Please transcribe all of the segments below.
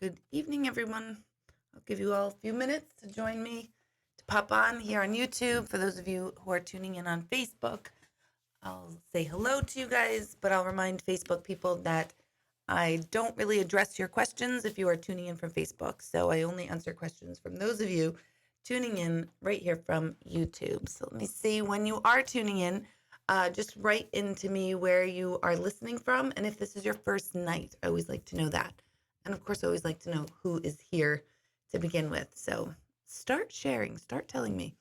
Good evening, everyone. I'll give you all a few minutes to join me to pop on here on YouTube. For those of you who are tuning in on Facebook, I'll say hello to you guys, but I'll remind Facebook people that I don't really address your questions if you are tuning in from Facebook. So I only answer questions from those of you tuning in right here from YouTube. So let me see, when you are tuning in, just write into me where you are listening from. And if this is your first night, I always like to know that. And of course, I always like to know who is here to begin with. So start sharing, start telling me.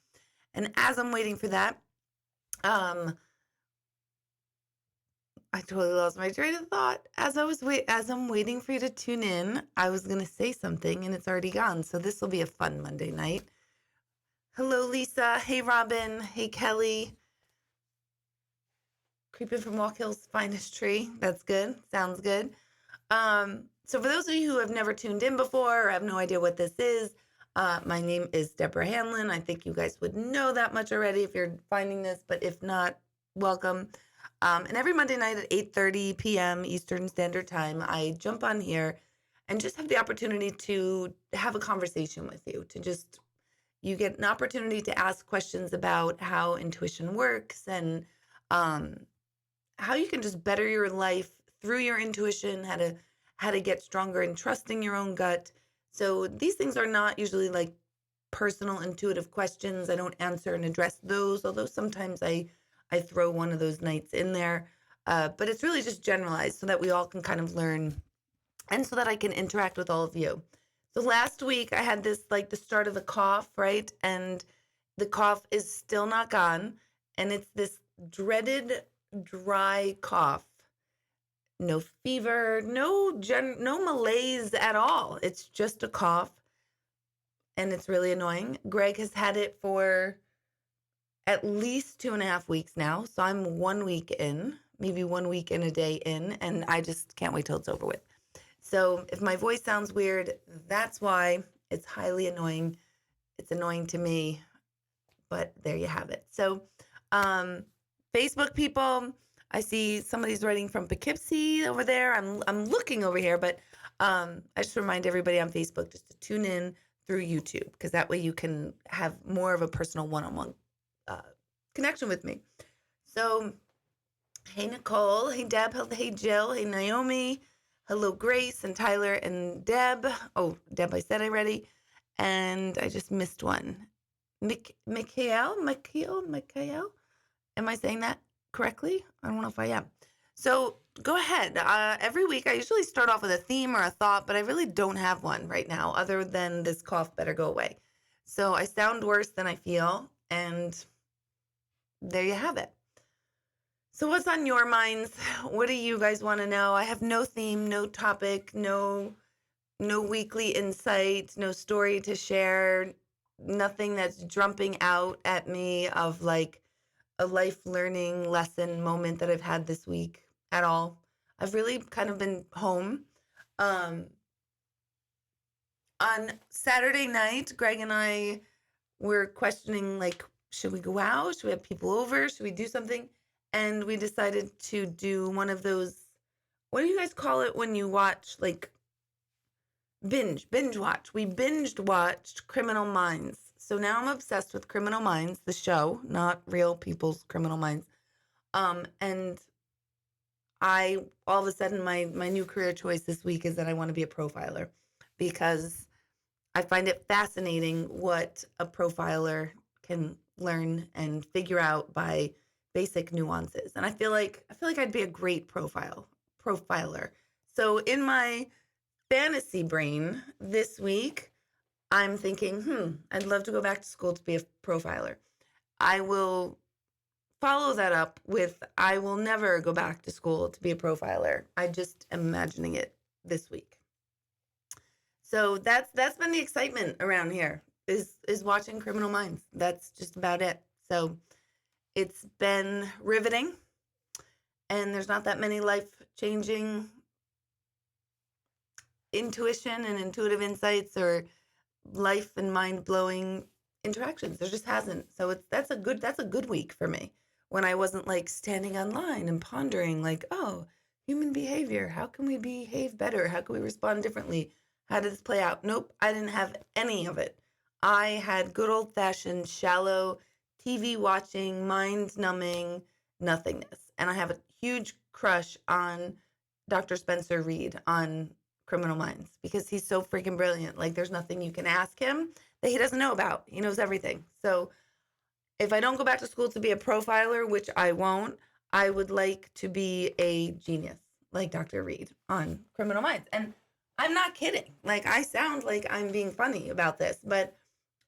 And as I'm waiting for that, I totally lost my train of thought. As I'm waiting for you to tune in, I was gonna say something and it's already gone. So this will be a fun Monday night. Hello, Lisa. Hey, Robin. Hey, Kelly. Creeping from Walk Hill's finest tree. That's good. Sounds good. So for those of you who have never tuned in before or have no idea what this is, my name is Deborah Hanlon. I think you guys would know that much already if you're finding this, but if not, welcome. And every Monday night at 8:30 p.m. Eastern Standard Time, I jump on here and just have the opportunity to have a conversation with you, you get an opportunity to ask questions about how intuition works and um, how you can just better your life through your intuition, how to get stronger in trusting your own gut. So these things are not usually like personal intuitive questions. I don't answer and address those, although sometimes I throw one of those nights in there. But it's really just generalized so that we all can kind of learn and so that I can interact with all of you. So last week I had this like the start of the cough, right? And the cough is still not gone. And it's this dreaded dry cough. No fever, no malaise at all. It's just a cough and it's really annoying. Greg has had it for at least 2.5 weeks now. So I'm 1 week in, maybe 1 week and a day in, and I just can't wait till it's over with. So if my voice sounds weird, that's why. It's highly annoying. It's annoying to me, but there you have it. So Facebook people, I see somebody's writing from Poughkeepsie over there. I'm looking over here, but I just remind everybody on Facebook just to tune in through YouTube because that way you can have more of a personal one-on-one connection with me. So, hey Nicole, hey Deb, hey Jill, hey Naomi, hello Grace and Tyler and Deb. Oh, Deb, I said already, and I just missed one. Mikhail. Am I saying that correctly? I don't know if I am. So go ahead. Every week I usually start off with a theme or a thought, but I really don't have one right now other than this cough better go away. So I sound worse than I feel, and there you have it. So what's on your minds? What do you guys want to know? I have no theme, no topic, no weekly insight, no story to share, nothing that's jumping out at me of like a life learning lesson moment that I've had this week at all. I've really kind of been home. On Saturday night, Greg and I were questioning like, should we go out? Should we have people over? Should we do something? And we decided to do one of those, what do you guys call it when you watch like binge watch? We binged watched Criminal Minds. So now I'm obsessed with Criminal Minds, the show, not real people's criminal minds. And I, all of a sudden, my new career choice this week is that I want to be a profiler because I find it fascinating what a profiler can learn and figure out by basic nuances. And I feel like I'd be a great profiler. So in my fantasy brain this week, I'm thinking, I'd love to go back to school to be a profiler. I will follow that up with, I will never go back to school to be a profiler. I just am imagining it this week. So that's been the excitement around here is watching Criminal Minds. That's just about it. So it's been riveting, and there's not that many life-changing intuition and intuitive insights or life and mind-blowing interactions. There just hasn't. So that's a good week for me when I wasn't like standing online and pondering like, oh, human behavior, how can we behave better? How can we respond differently? How did this play out? Nope, I didn't have any of it. I had good old-fashioned, shallow TV watching, mind-numbing nothingness. And I have a huge crush on Dr. Spencer Reed on Criminal Minds because he's so freaking brilliant. Like, there's nothing you can ask him that he doesn't know about. He knows everything. So if I don't go back to school to be a profiler, which I won't, I would like to be a genius like Dr. Reed on Criminal Minds. And I'm not kidding. Like, I sound like I'm being funny about this, but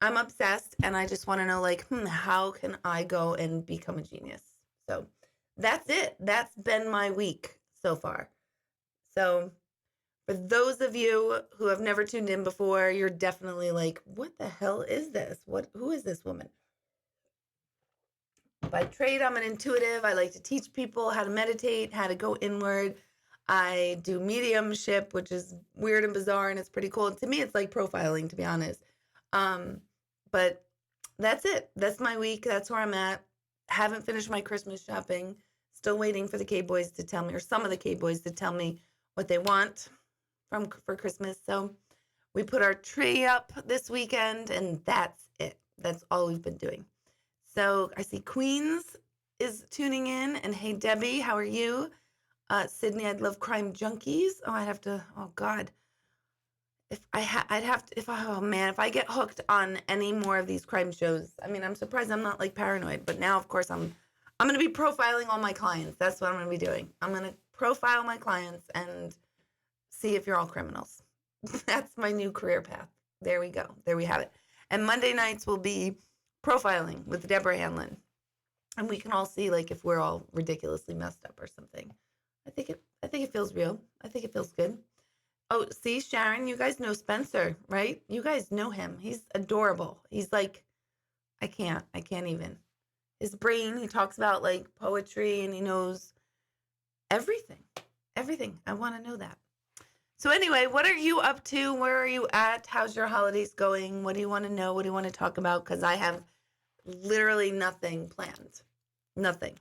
I'm obsessed and I just want to know, like, how can I go and become a genius? So that's it. That's been my week so far. So for those of you who have never tuned in before, you're definitely like, what the hell is this? Who is this woman? By trade, I'm an intuitive. I like to teach people how to meditate, how to go inward. I do mediumship, which is weird and bizarre, and it's pretty cool. To me, it's like profiling, to be honest. But that's it. That's my week. That's where I'm at. Haven't finished my Christmas shopping. Still waiting for the K-Boys to tell me, or some of the K-Boys to tell me what they want for Christmas. So we put our tree up this weekend, and that's it. That's all we've been doing. So I see Queens is tuning in, and hey Debbie, how are you? Sydney, I'd love Crime Junkies. Oh, I'd have to. Oh God, I'd have to. Oh man, if I get hooked on any more of these crime shows, I mean, I'm surprised I'm not like paranoid. But now, of course, I'm gonna be profiling all my clients. That's what I'm gonna be doing. I'm gonna profile my clients and see if you're all criminals. That's my new career path. There we go. There we have it. And Monday nights will be profiling with Deborah Hanlon. And we can all see like if we're all ridiculously messed up or something. I think it feels real. I think it feels good. Oh, see, Sharon, you guys know Spencer, right? You guys know him. He's adorable. He's like, I can't even. His brain, he talks about like poetry and he knows everything. Everything. I want to know that. So anyway, what are you up to? Where are you at? How's your holidays going? What do you want to know? What do you want to talk about? Because I have literally nothing planned. Nothing.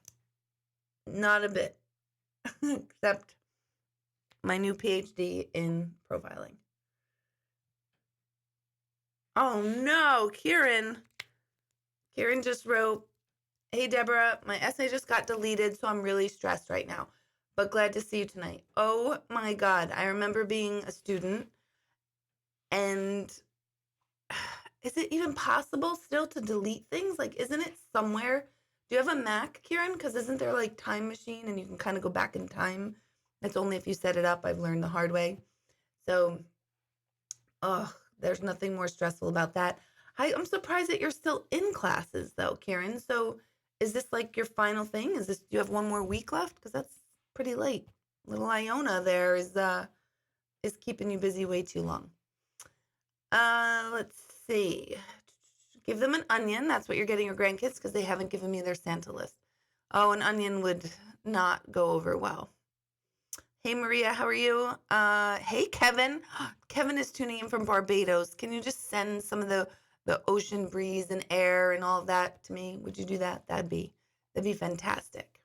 Not a bit. Except my new PhD in profiling. Oh no, Kieran. Kieran just wrote, hey Deborah, my essay just got deleted, so I'm really stressed right now. But glad to see you tonight. Oh my God. I remember being a student and is it even possible still to delete things? Like, isn't it somewhere? Do you have a Mac, Kieran? Because isn't there like time machine and you can kind of go back in time? It's only if you set it up. I've learned the hard way. So, there's nothing more stressful about that. I'm surprised that you're still in classes though, Kieran. So is this like your final thing? Do you have one more week left? Because that's pretty late. Little Iona there is keeping you busy way too long. Let's see. Give them an onion. That's what you're getting your grandkids because they haven't given me their Santa list. Oh, an onion would not go over well. Hey, Maria, how are you? Hey, Kevin. Kevin is tuning in from Barbados. Can you just send some of the ocean breeze and air and all of that to me? Would you do that? That'd be fantastic.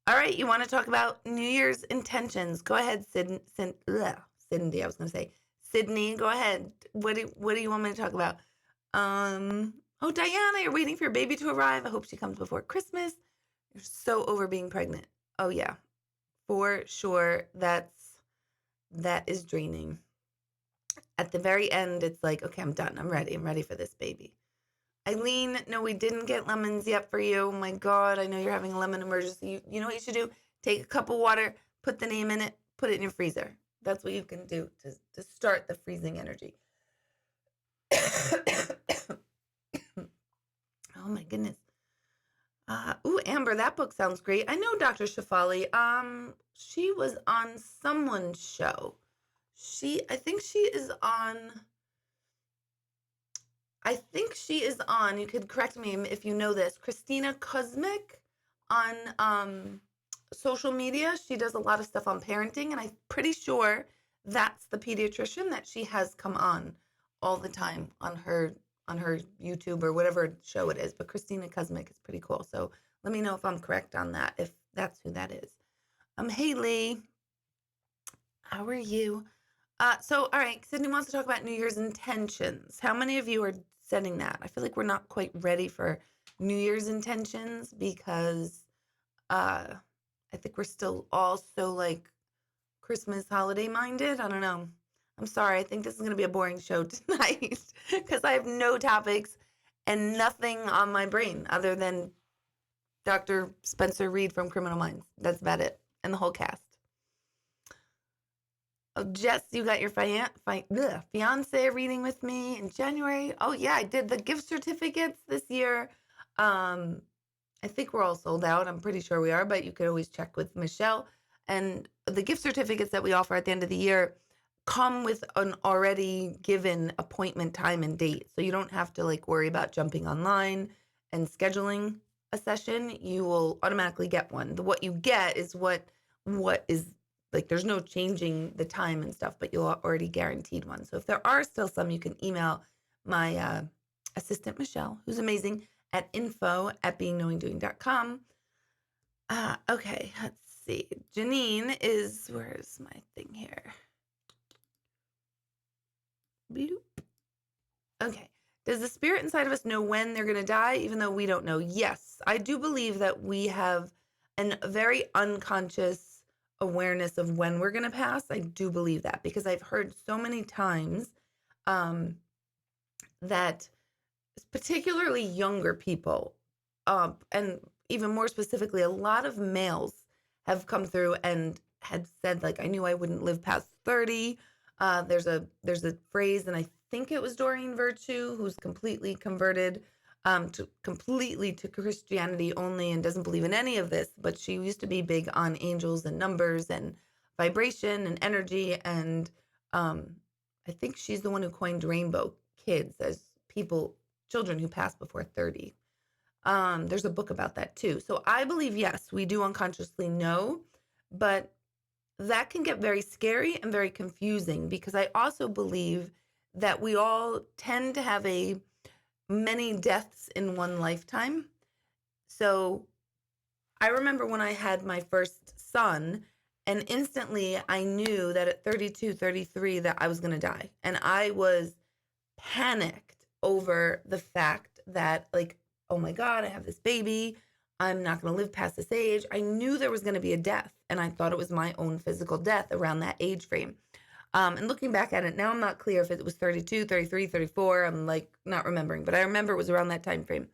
All right, you want to talk about New Year's intentions? Go ahead, Cindy. I was going to say Sydney. Go ahead. What do you want me to talk about? Oh, Diana, you're waiting for your baby to arrive. I hope she comes before Christmas. You're so over being pregnant. Oh yeah, for sure. That is draining. At the very end, it's like, okay, I'm done. I'm ready. I'm ready for this baby. Eileen, no, we didn't get lemons yet for you. Oh my God, I know you're having a lemon emergency. You know what you should do? Take a cup of water, put the name in it, put it in your freezer. That's what you can do to start the freezing energy. Oh my goodness. Ooh, Amber, that book sounds great. I know Dr. Shafali. She was on someone's show. I think she is on, you could correct me if you know this, Christina Cosmic on social media. She does a lot of stuff on parenting, and I'm pretty sure that's the pediatrician that she has come on all the time on her YouTube or whatever show it is. But Christina Cosmic is pretty cool. So let me know if I'm correct on that, if that's who that is. Hey Lee, how are you? All right, Sydney wants to talk about New Year's intentions. How many of you are setting that? I feel like we're not quite ready for New Year's intentions because uh, I think we're still all so like Christmas holiday minded. I don't know. I'm sorry. I think this is going to be a boring show tonight because I have no topics and nothing on my brain other than Dr. Spencer Reed from Criminal Minds. That's about it. And the whole cast. Oh, Jess, you got your fiance reading with me in January. Oh, yeah, I did the gift certificates this year. I think we're all sold out. I'm pretty sure we are, but you could always check with Michelle. And the gift certificates that we offer at the end of the year come with an already given appointment time and date. So you don't have to like worry about jumping online and scheduling a session. You will automatically get one. What you get is what is like, there's no changing the time and stuff, but you'll already guaranteed one. So if there are still some, you can email my assistant, Michelle, who's amazing, at info@beingknowingdoing.com. Okay, let's see. Janine is, where's my thing here? Bloop. Okay. Does the spirit inside of us know when they're going to die, even though we don't know? Yes, I do believe that we have a very unconscious awareness of when we're going to pass. I do believe that because I've heard so many times that particularly younger people, and even more specifically, a lot of males have come through and had said, like, I knew I wouldn't live past 30. There's a phrase, and I think it was Doreen Virtue, who's completely converted to Christianity only and doesn't believe in any of this, but she used to be big on angels and numbers and vibration and energy. And I think she's the one who coined rainbow kids as children who pass before 30. There's a book about that too. So I believe, yes, we do unconsciously know, but that can get very scary and very confusing because I also believe that we all tend to have many deaths in one lifetime. So I remember when I had my first son, and instantly I knew that at 32, 33 that I was going to die. And I was panicked over the fact that, like, oh my God, I have this baby. I'm not going to live past this age. I knew there was going to be a death, and I thought it was my own physical death around that age frame. And looking back at it now, I'm not clear if it was 32, 33, 34. I'm like not remembering, but I remember it was around that time frame.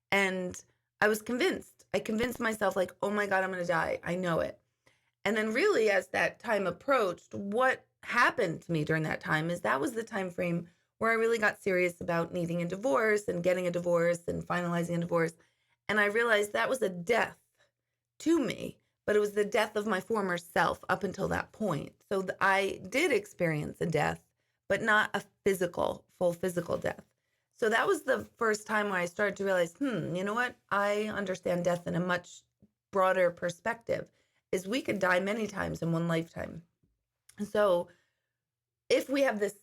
And I was convinced. I convinced myself, like, oh my God, I'm going to die. I know it. And then really, as that time approached, what happened to me during that time is that was the time frame where I really got serious about needing a divorce and getting a divorce and finalizing a divorce. And I realized that was a death to me, but it was the death of my former self up until that point. So I did experience a death, but not a full physical death. So that was the first time where I started to realize, you know what? I understand death in a much broader perspective, is we could die many times in one lifetime. So if we have this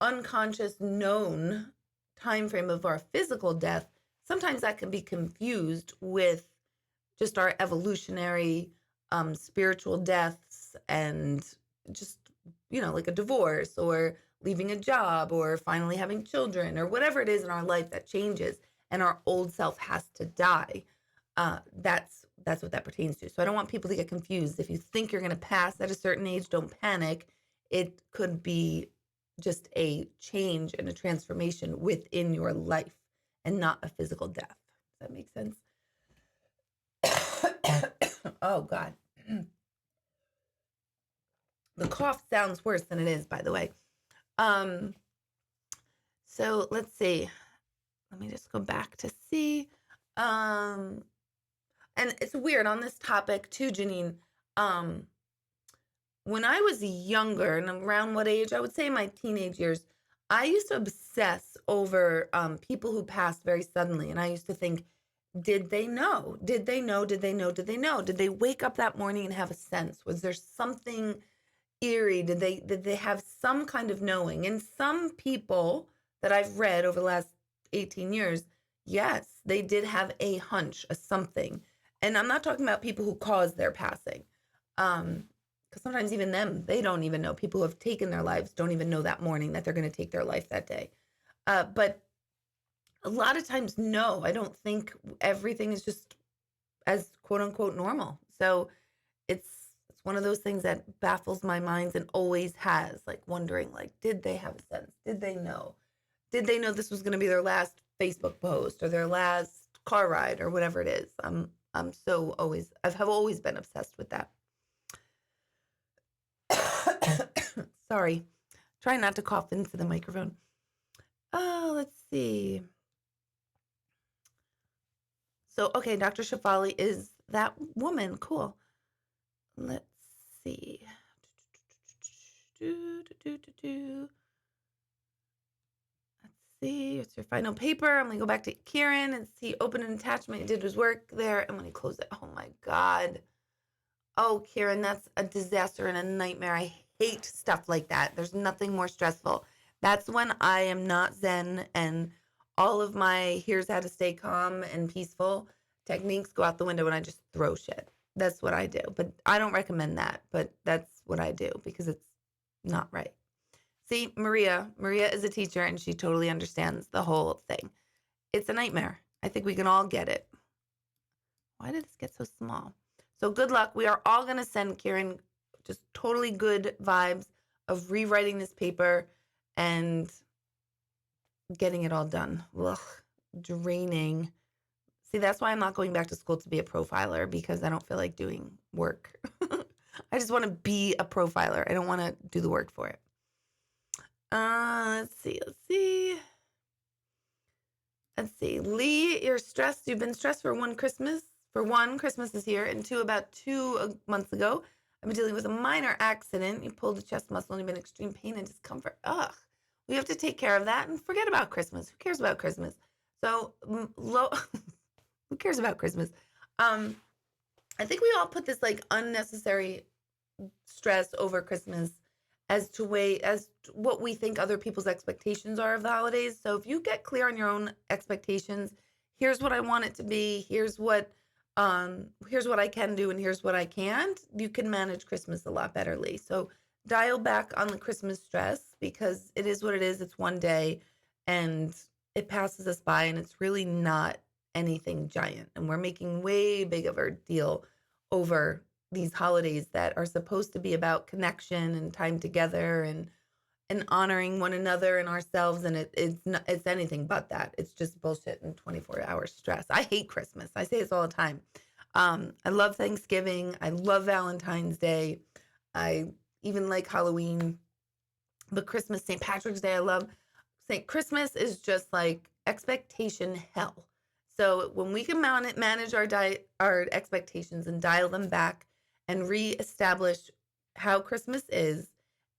unconscious known time frame of our physical death, sometimes that can be confused with just our evolutionary spiritual deaths and just, like a divorce or leaving a job or finally having children or whatever it is in our life that changes and our old self has to die. That's what that pertains to. So I don't want people to get confused. If you think you're going to pass at a certain age, don't panic. It could be just a change and a transformation within your life and not a physical death. Does that make sense? Oh, God. The cough sounds worse than it is, by the way. So let's see. Let me just go back to see. And it's weird on this topic too, Janine. When I was younger, and around what age? I would say my teenage years, I used to obsess over people who passed very suddenly. And I used to think, did they know? Did they know? Did they know? Did they know? Did they wake up that morning and have a sense? Was there something eerie? Did they have some kind of knowing? And some people that I've read over the last 18 years, yes, they did have a hunch, a something. And I'm not talking about people who caused their passing. Because because sometimes even they don't even know. People who have taken their lives don't even know that morning that they're going to take their life that day. But a lot of times, no, I don't think everything is just as quote unquote normal. So it's one of those things that baffles my mind and always has, like wondering, like, did they have a sense? Did they know? Did they know this was going to be their last Facebook post or their last car ride or whatever it is? I've always been obsessed with that. Sorry, try not to cough into the microphone. Oh, let's see. So, okay, Dr. Shafali is that woman. Cool. Let's see. Let's see. It's your final paper. I'm going to go back to Kieran and see. Open an attachment. He did his work there. And when he closed it, oh my God. Oh, Kieran, that's a disaster and a nightmare. I hate stuff like that. There's nothing more stressful. That's when I am not zen and all of my here's how to stay calm and peaceful techniques go out the window and I just throw shit. That's what I do. But I don't recommend that, but that's what I do because it's not right. See, Maria is a teacher and she totally understands the whole thing. It's a nightmare. I think we can all get it. Why did this get so small? So good luck. We are all going to send Kieran just totally good vibes of rewriting this paper and getting it all done. Ugh, draining. See, that's why I'm not going back to school to be a profiler because I don't feel like doing work. I just want to be a profiler. I don't want to do the work for it. Let's see. Lee, you're stressed. You've been stressed for one, Christmas is here, and two, about 2 months ago, I've been dealing with a minor accident. You pulled a chest muscle and you've been in extreme pain and discomfort. Ugh. We have to take care of that and forget about Christmas. Who cares about Christmas? So, who cares about Christmas? I think we all put this like unnecessary stress over Christmas as what we think other people's expectations are of the holidays. So if you get clear on your own expectations, here's what I want it to be, here's what I can do, and here's what I can't, you can manage Christmas a lot betterly. So dial back on the Christmas stress because it is what it is. It's one day and it passes us by and it's really not anything giant. And we're making way big of a deal over these holidays that are supposed to be about connection and time together and honoring one another and ourselves. And it's anything but that. It's just bullshit and 24-hour stress. I hate Christmas. I say this all the time. I love Thanksgiving. I love Valentine's Day. I even like Halloween, but Christmas, St. Patrick's Day, I love. Christmas is just like expectation hell. So when we can manage our expectations and dial them back and reestablish how Christmas is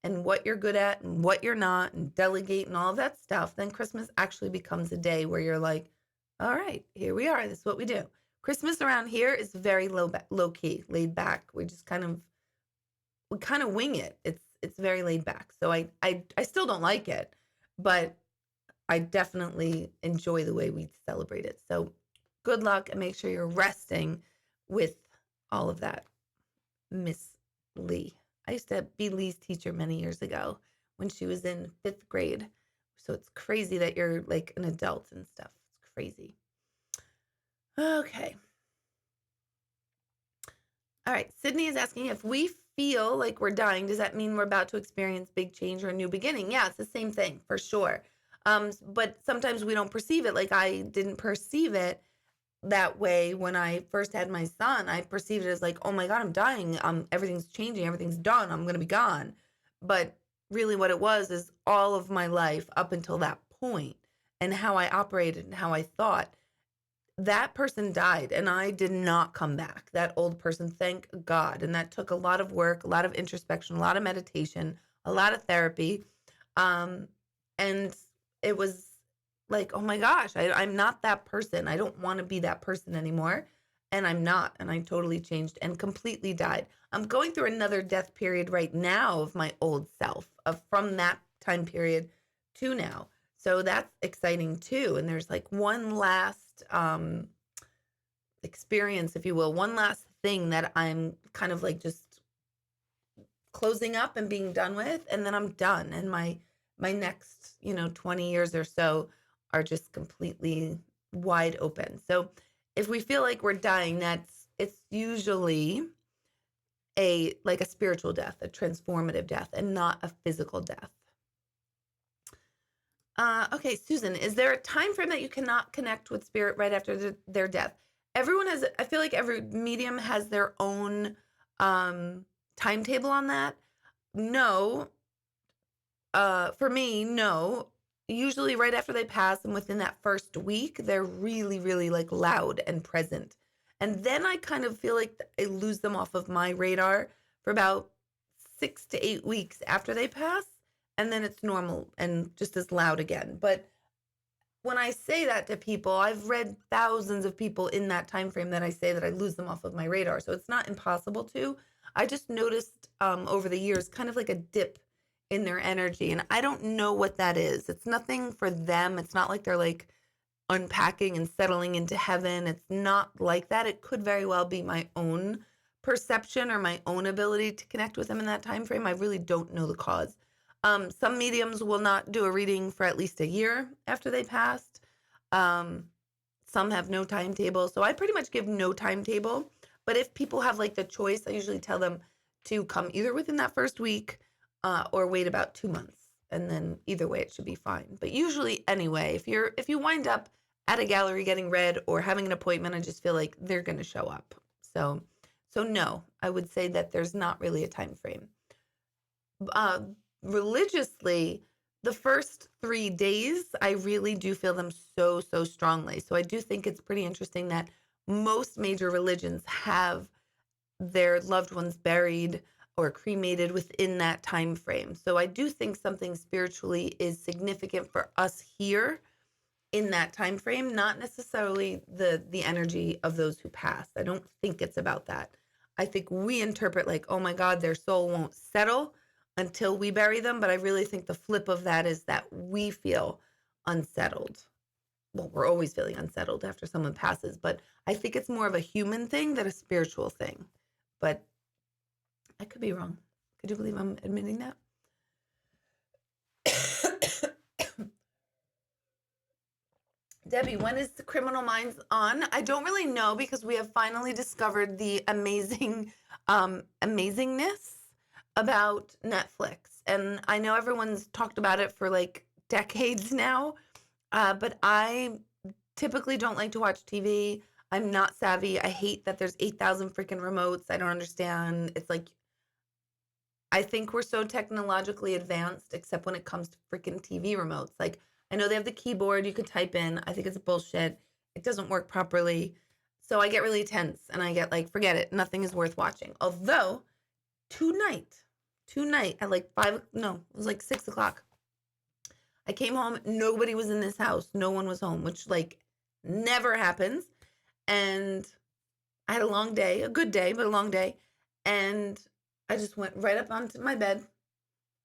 and what you're good at and what you're not and delegate and all of that stuff, then Christmas actually becomes a day where you're like, all right, here we are. This is what we do. Christmas around here is very low key, laid back. We kind of wing it. It's very laid back. So I still don't like it, but I definitely enjoy the way we celebrate it. So good luck and make sure you're resting with all of that. Miss Lee. I used to be Lee's teacher many years ago when she was in 5th grade. So it's crazy that you're like an adult and stuff. It's crazy. Okay. All right. Sydney is asking if we feel like we're dying, does that mean we're about to experience big change or a new beginning? Yeah, it's the same thing for sure. But sometimes we don't perceive it. Like I didn't perceive it that way when I first had my son. I perceived it as like, oh my God, I'm dying. Everything's changing. Everything's done. I'm going to be gone. But really what it was is all of my life up until that point and how I operated and how I thought. That person died and I did not come back. That old person, thank God. And that took a lot of work, a lot of introspection, a lot of meditation, a lot of therapy. And it was like, oh my gosh, I'm not that person. I don't want to be that person anymore. And I'm not. And I totally changed and completely died. I'm going through another death period right now of my old self from that time period to now. So that's exciting too. And there's like one last experience, if you will, one last thing that I'm kind of like just closing up and being done with, and then I'm done. And my next, 20 years or so are just completely wide open. So if we feel like we're dying, it's usually like a spiritual death, a transformative death, and not a physical death. Okay, Susan, is there a time frame that you cannot connect with spirit right after their death? I feel like every medium has their own timetable on that. No, for me, no. Usually right after they pass and within that first week, they're really, really like loud and present. And then I kind of feel like I lose them off of my radar for about 6 to 8 weeks after they pass. And then it's normal and just as loud again. But when I say that to people, I've read thousands of people in that time frame that I say that I lose them off of my radar. So it's not impossible to. I just noticed over the years kind of like a dip in their energy. And I don't know what that is. It's nothing for them. It's not like they're like unpacking and settling into heaven. It's not like that. It could very well be my own perception or my own ability to connect with them in that time frame. I really don't know the cause. Some mediums will not do a reading for at least a year after they passed. Some have no timetable. So I pretty much give no timetable. But if people have like the choice, I usually tell them to come either within that first week or wait about 2 months. And then either way, it should be fine. But usually anyway, if you wind up at a gallery getting read or having an appointment, I just feel like they're going to show up. So no, I would say that there's not really a time frame. Religiously, the first 3 days, I really do feel them so, so strongly. So I do think it's pretty interesting that most major religions have their loved ones buried or cremated within that time frame. So I do think something spiritually is significant for us here in that time frame, not necessarily the energy of those who passed. I don't think it's about that. I think we interpret like, oh my God, their soul won't settle until we bury them. But I really think the flip of that is that we feel unsettled. Well, we're always feeling unsettled after someone passes, but I think it's more of a human thing than a spiritual thing. But I could be wrong. Could you believe I'm admitting that? Debbie, when is the Criminal Minds on? I don't really know because we have finally discovered the amazingness about Netflix. And I know everyone's talked about it for like decades now, but I typically don't like to watch TV. I'm not savvy. I hate that there's 8,000 freaking remotes. I don't understand. It's like, I think we're so technologically advanced, except when it comes to freaking TV remotes. Like, I know they have the keyboard you could type in. I think it's bullshit. It doesn't work properly. So I get really tense and I get like, forget it. Nothing is worth watching. Although tonight at like it was like 6:00. I came home. Nobody was in this house. No one was home, which like never happens. And I had a long day, a good day, but a long day. And I just went right up onto my bed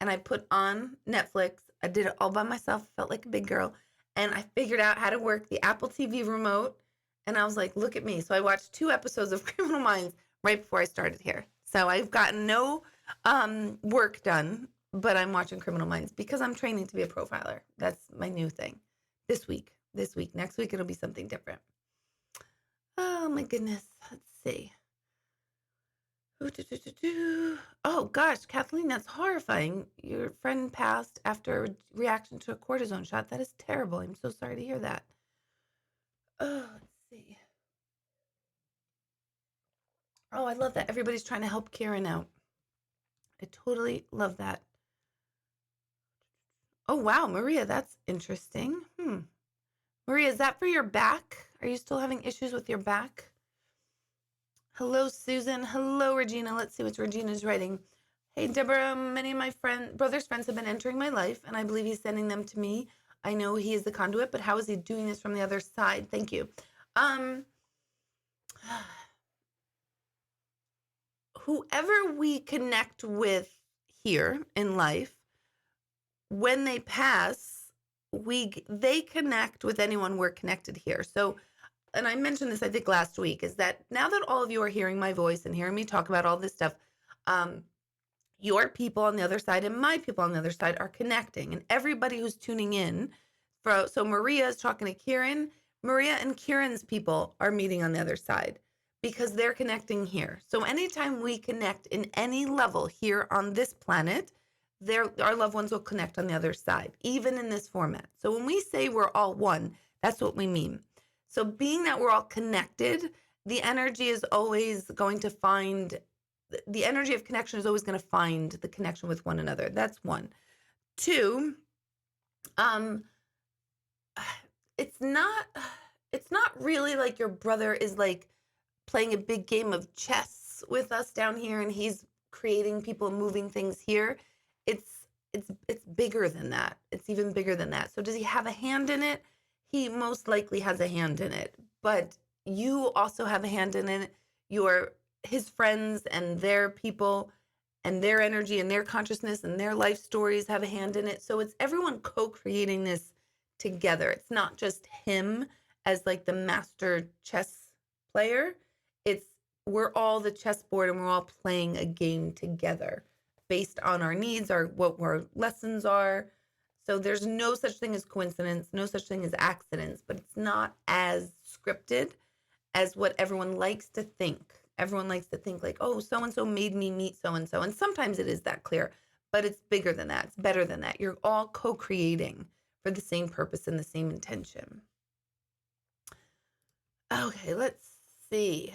and I put on Netflix. I did it all by myself. Felt like a big girl. And I figured out how to work the Apple TV remote. And I was like, look at me. So I watched 2 episodes of Criminal Minds right before I started here. So I've gotten no work done, but I'm watching Criminal Minds because I'm training to be a profiler. That's my new thing this week. Next week, it'll be something different. Oh my goodness. Let's see. Oh gosh, Kathleen, that's horrifying. Your friend passed after a reaction to a cortisone shot. That is terrible. I'm so sorry to hear that. Oh, let's see. Oh, I love that. Everybody's trying to help Karen out. I totally love that. Oh, wow, Maria, that's interesting. Maria, is that for your back? Are you still having issues with your back? Hello, Susan. Hello, Regina. Let's see what Regina's writing. Hey, Deborah, many of my brother's friends have been entering my life, and I believe he's sending them to me. I know he is the conduit, but how is he doing this from the other side? Thank you. Whoever we connect with here in life, when they pass, they connect with anyone we're connected here. So, and I mentioned this, I think last week, is that now that all of you are hearing my voice and hearing me talk about all this stuff, your people on the other side and my people on the other side are connecting, and everybody who's tuning in. So Maria is talking to Kieran. Maria and Kieran's people are meeting on the other side because they're connecting here. So anytime we connect in any level here on this planet, our loved ones will connect on the other side, even in this format. So when we say we're all one, that's what we mean. So being that we're all connected, the energy is always going to find the energy of connection is always going to find the connection with one another. That's one. Two, um, it's not really like your brother is like playing a big game of chess with us down here and he's creating people and moving things here. It's bigger than that. It's even bigger than that. So does he have a hand in it? He most likely has a hand in it, but you also have a hand in it. His friends and their people and their energy and their consciousness and their life stories have a hand in it. So it's everyone co-creating this together. It's not just him as like the master chess player. We're all the chessboard and we're all playing a game together based on our needs, what our lessons are. So there's no such thing as coincidence, no such thing as accidents, but it's not as scripted as what everyone likes to think. Everyone likes to think like, oh, so-and-so made me meet so-and-so. And sometimes it is that clear, but it's bigger than that. It's better than that. You're all co-creating for the same purpose and the same intention. Okay, let's see.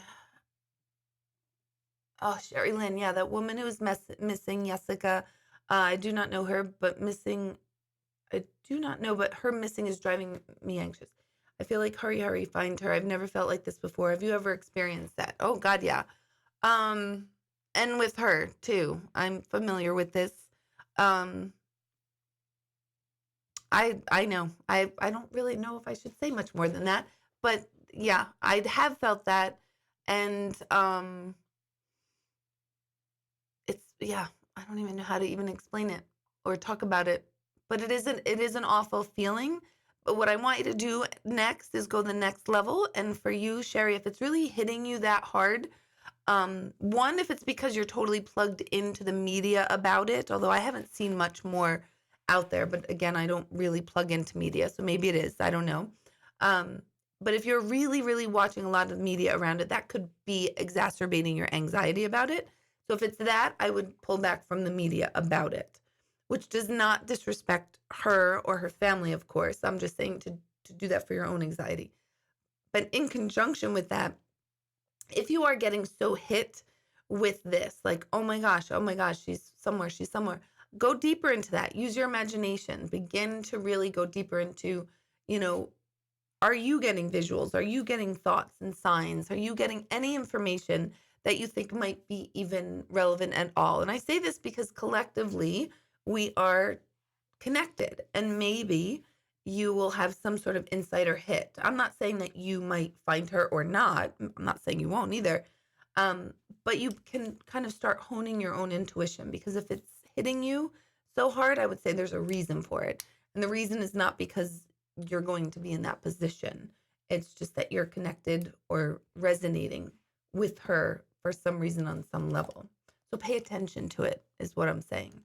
Oh, Sherry Lynn. Yeah, that woman who was missing, Jessica. I do not know her, but her missing is driving me anxious. I feel like hurry, find her. I've never felt like this before. Have you ever experienced that? Oh God, yeah. And with her too. I'm familiar with this. I know. I don't really know if I should say much more than that, but yeah, I have felt that, and I don't even know how to even explain it or talk about it, but it is an awful feeling. But what I want you to do next is go the next level. And for you, Sherry, if it's really hitting you that hard, one, if it's because you're totally plugged into the media about it, although I haven't seen much more out there, but again, I don't really plug into media, so maybe it is, I don't know. But if you're really, really watching a lot of media around it, that could be exacerbating your anxiety about it. So if it's that, I would pull back from the media about it, which does not disrespect her or her family, of course. I'm just saying to do that for your own anxiety. But in conjunction with that, if you are getting so hit with this, like, oh my gosh, she's somewhere, go deeper into that. Use your imagination. Begin to really go deeper into, are you getting visuals? Are you getting thoughts and signs? Are you getting any information that you think might be even relevant at all? And I say this because collectively we are connected, and maybe you will have some sort of insight or hit. I'm not saying that you might find her or not. I'm not saying you won't either. But you can kind of start honing your own intuition, because if it's hitting you so hard, I would say there's a reason for it. And the reason is not because you're going to be in that position. It's just that you're connected or resonating with her for some reason on some level. So pay attention to it is what I'm saying.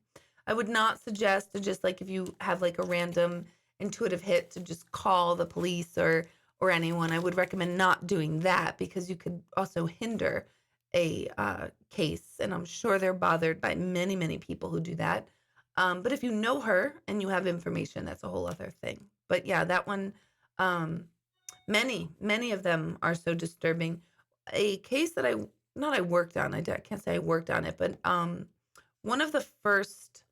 I would not suggest to just, like, if you have like a random intuitive hit, to just call the police or anyone. I would recommend not doing that, because you could also hinder a case, and I'm sure they're bothered by many, many people who do that. But if you know her and you have information, that's a whole other thing. But yeah, that one, many of them are so disturbing. A case that I worked on, I can't say I worked on it, but one of the first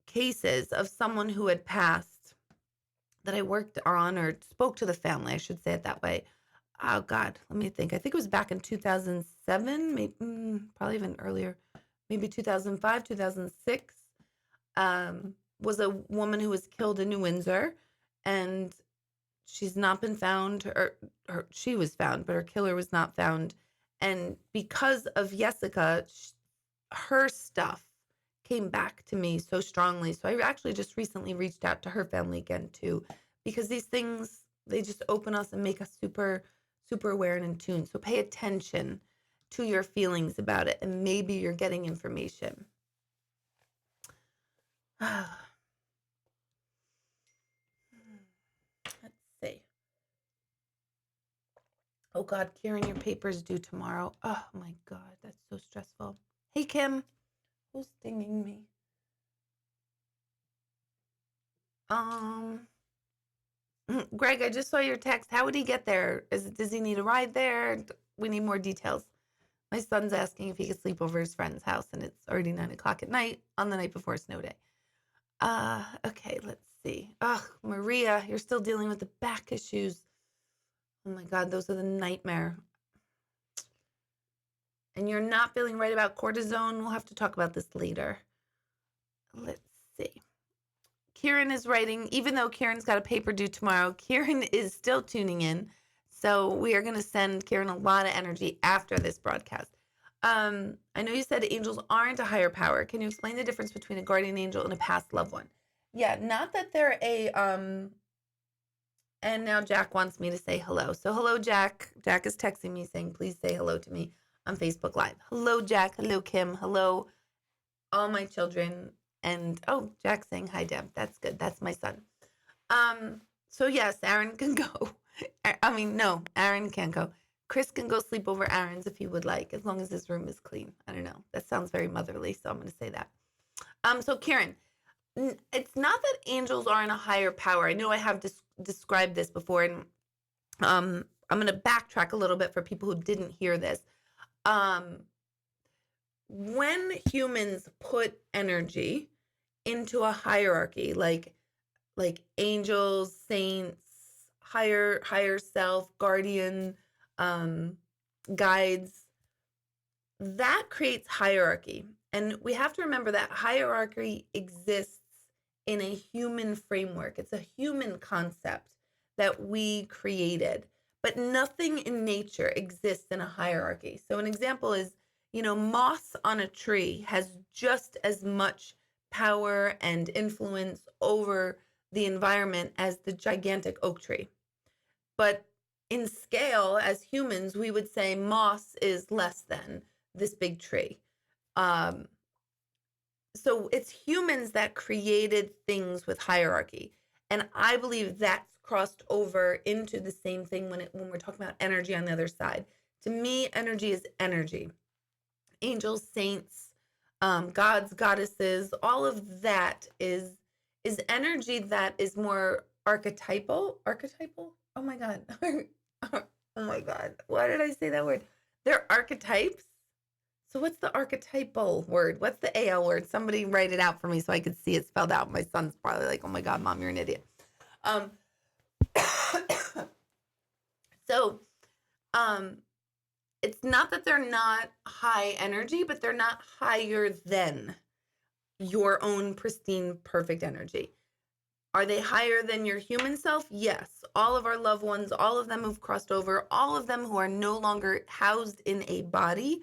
cases of someone who had passed that I worked on, or spoke to the family, I should say it that way. Oh God, let me think. I think it was back in 2007, maybe probably even earlier, maybe 2005, 2006. Was a woman who was killed in New Windsor, and she's not been found. Or she was found, but her killer was not found. And because of Jessica, her stuff came back to me so strongly. So I actually just recently reached out to her family again too, because these things, they just open us and make us super, super aware and in tune. So pay attention to your feelings about it, and maybe you're getting information. Let's see. Oh God, Kieran, your paper's due tomorrow. Oh my God, that's so stressful. Hey, Kim, who's dinging me? Greg, I just saw your text. How would he get there? Does he need a ride there? We need more details. My son's asking if he could sleep over his friend's house, and it's already 9:00 at night on the night before snow day. Okay, let's see. Ugh, Maria, you're still dealing with the back issues. Oh my God, those are the nightmare. And you're not feeling right about cortisone. We'll have to talk about this later. Let's see. Kieran is writing, even though Kieran's got a paper due tomorrow, Kieran is still tuning in. So we are going to send Kieran a lot of energy after this broadcast. I know you said angels aren't a higher power. Can you explain the difference between a guardian angel and a past loved one? Yeah, not that they're and now Jack wants me to say hello. So hello, Jack. Jack is texting me saying, please say hello to me on Facebook Live. Hello, Jack. Hello, Kim. Hello, all my children. And oh, Jack's saying hi, Deb. That's good. That's my son. So yes, Aaron can go. No, Aaron can't go. Chris can go sleep over Aaron's if he would like, as long as his room is clean. I don't know. That sounds very motherly, so I'm going to say that. So Kieran, it's not that angels aren't a higher power. I know I have described this before, and I'm going to backtrack a little bit for people who didn't hear this. When humans put energy into a hierarchy, like angels, saints, higher self, guardian, guides, that creates hierarchy. And we have to remember that hierarchy exists in a human framework. It's a human concept that we created, but nothing in nature exists in a hierarchy. So an example is, moss on a tree has just as much power and influence over the environment as the gigantic oak tree. But in scale, as humans, we would say moss is less than this big tree. So it's humans that created things with hierarchy. And I believe that's crossed over into the same thing when we're talking about energy on the other side. To me, energy is energy. Angels, saints, gods, goddesses, all of that is energy that is more archetypal. Archetypal? Oh my God. Oh my God. Why did I say that word? They're archetypes. So what's the archetypal word? What's the AL word? Somebody write it out for me so I could see it spelled out. My son's probably like, oh my God, Mom, you're an idiot. So it's not that they're not high energy, but they're not higher than your own pristine, perfect energy. Are they higher than your human self? Yes. All of our loved ones, all of them who've crossed over, all of them who are no longer housed in a body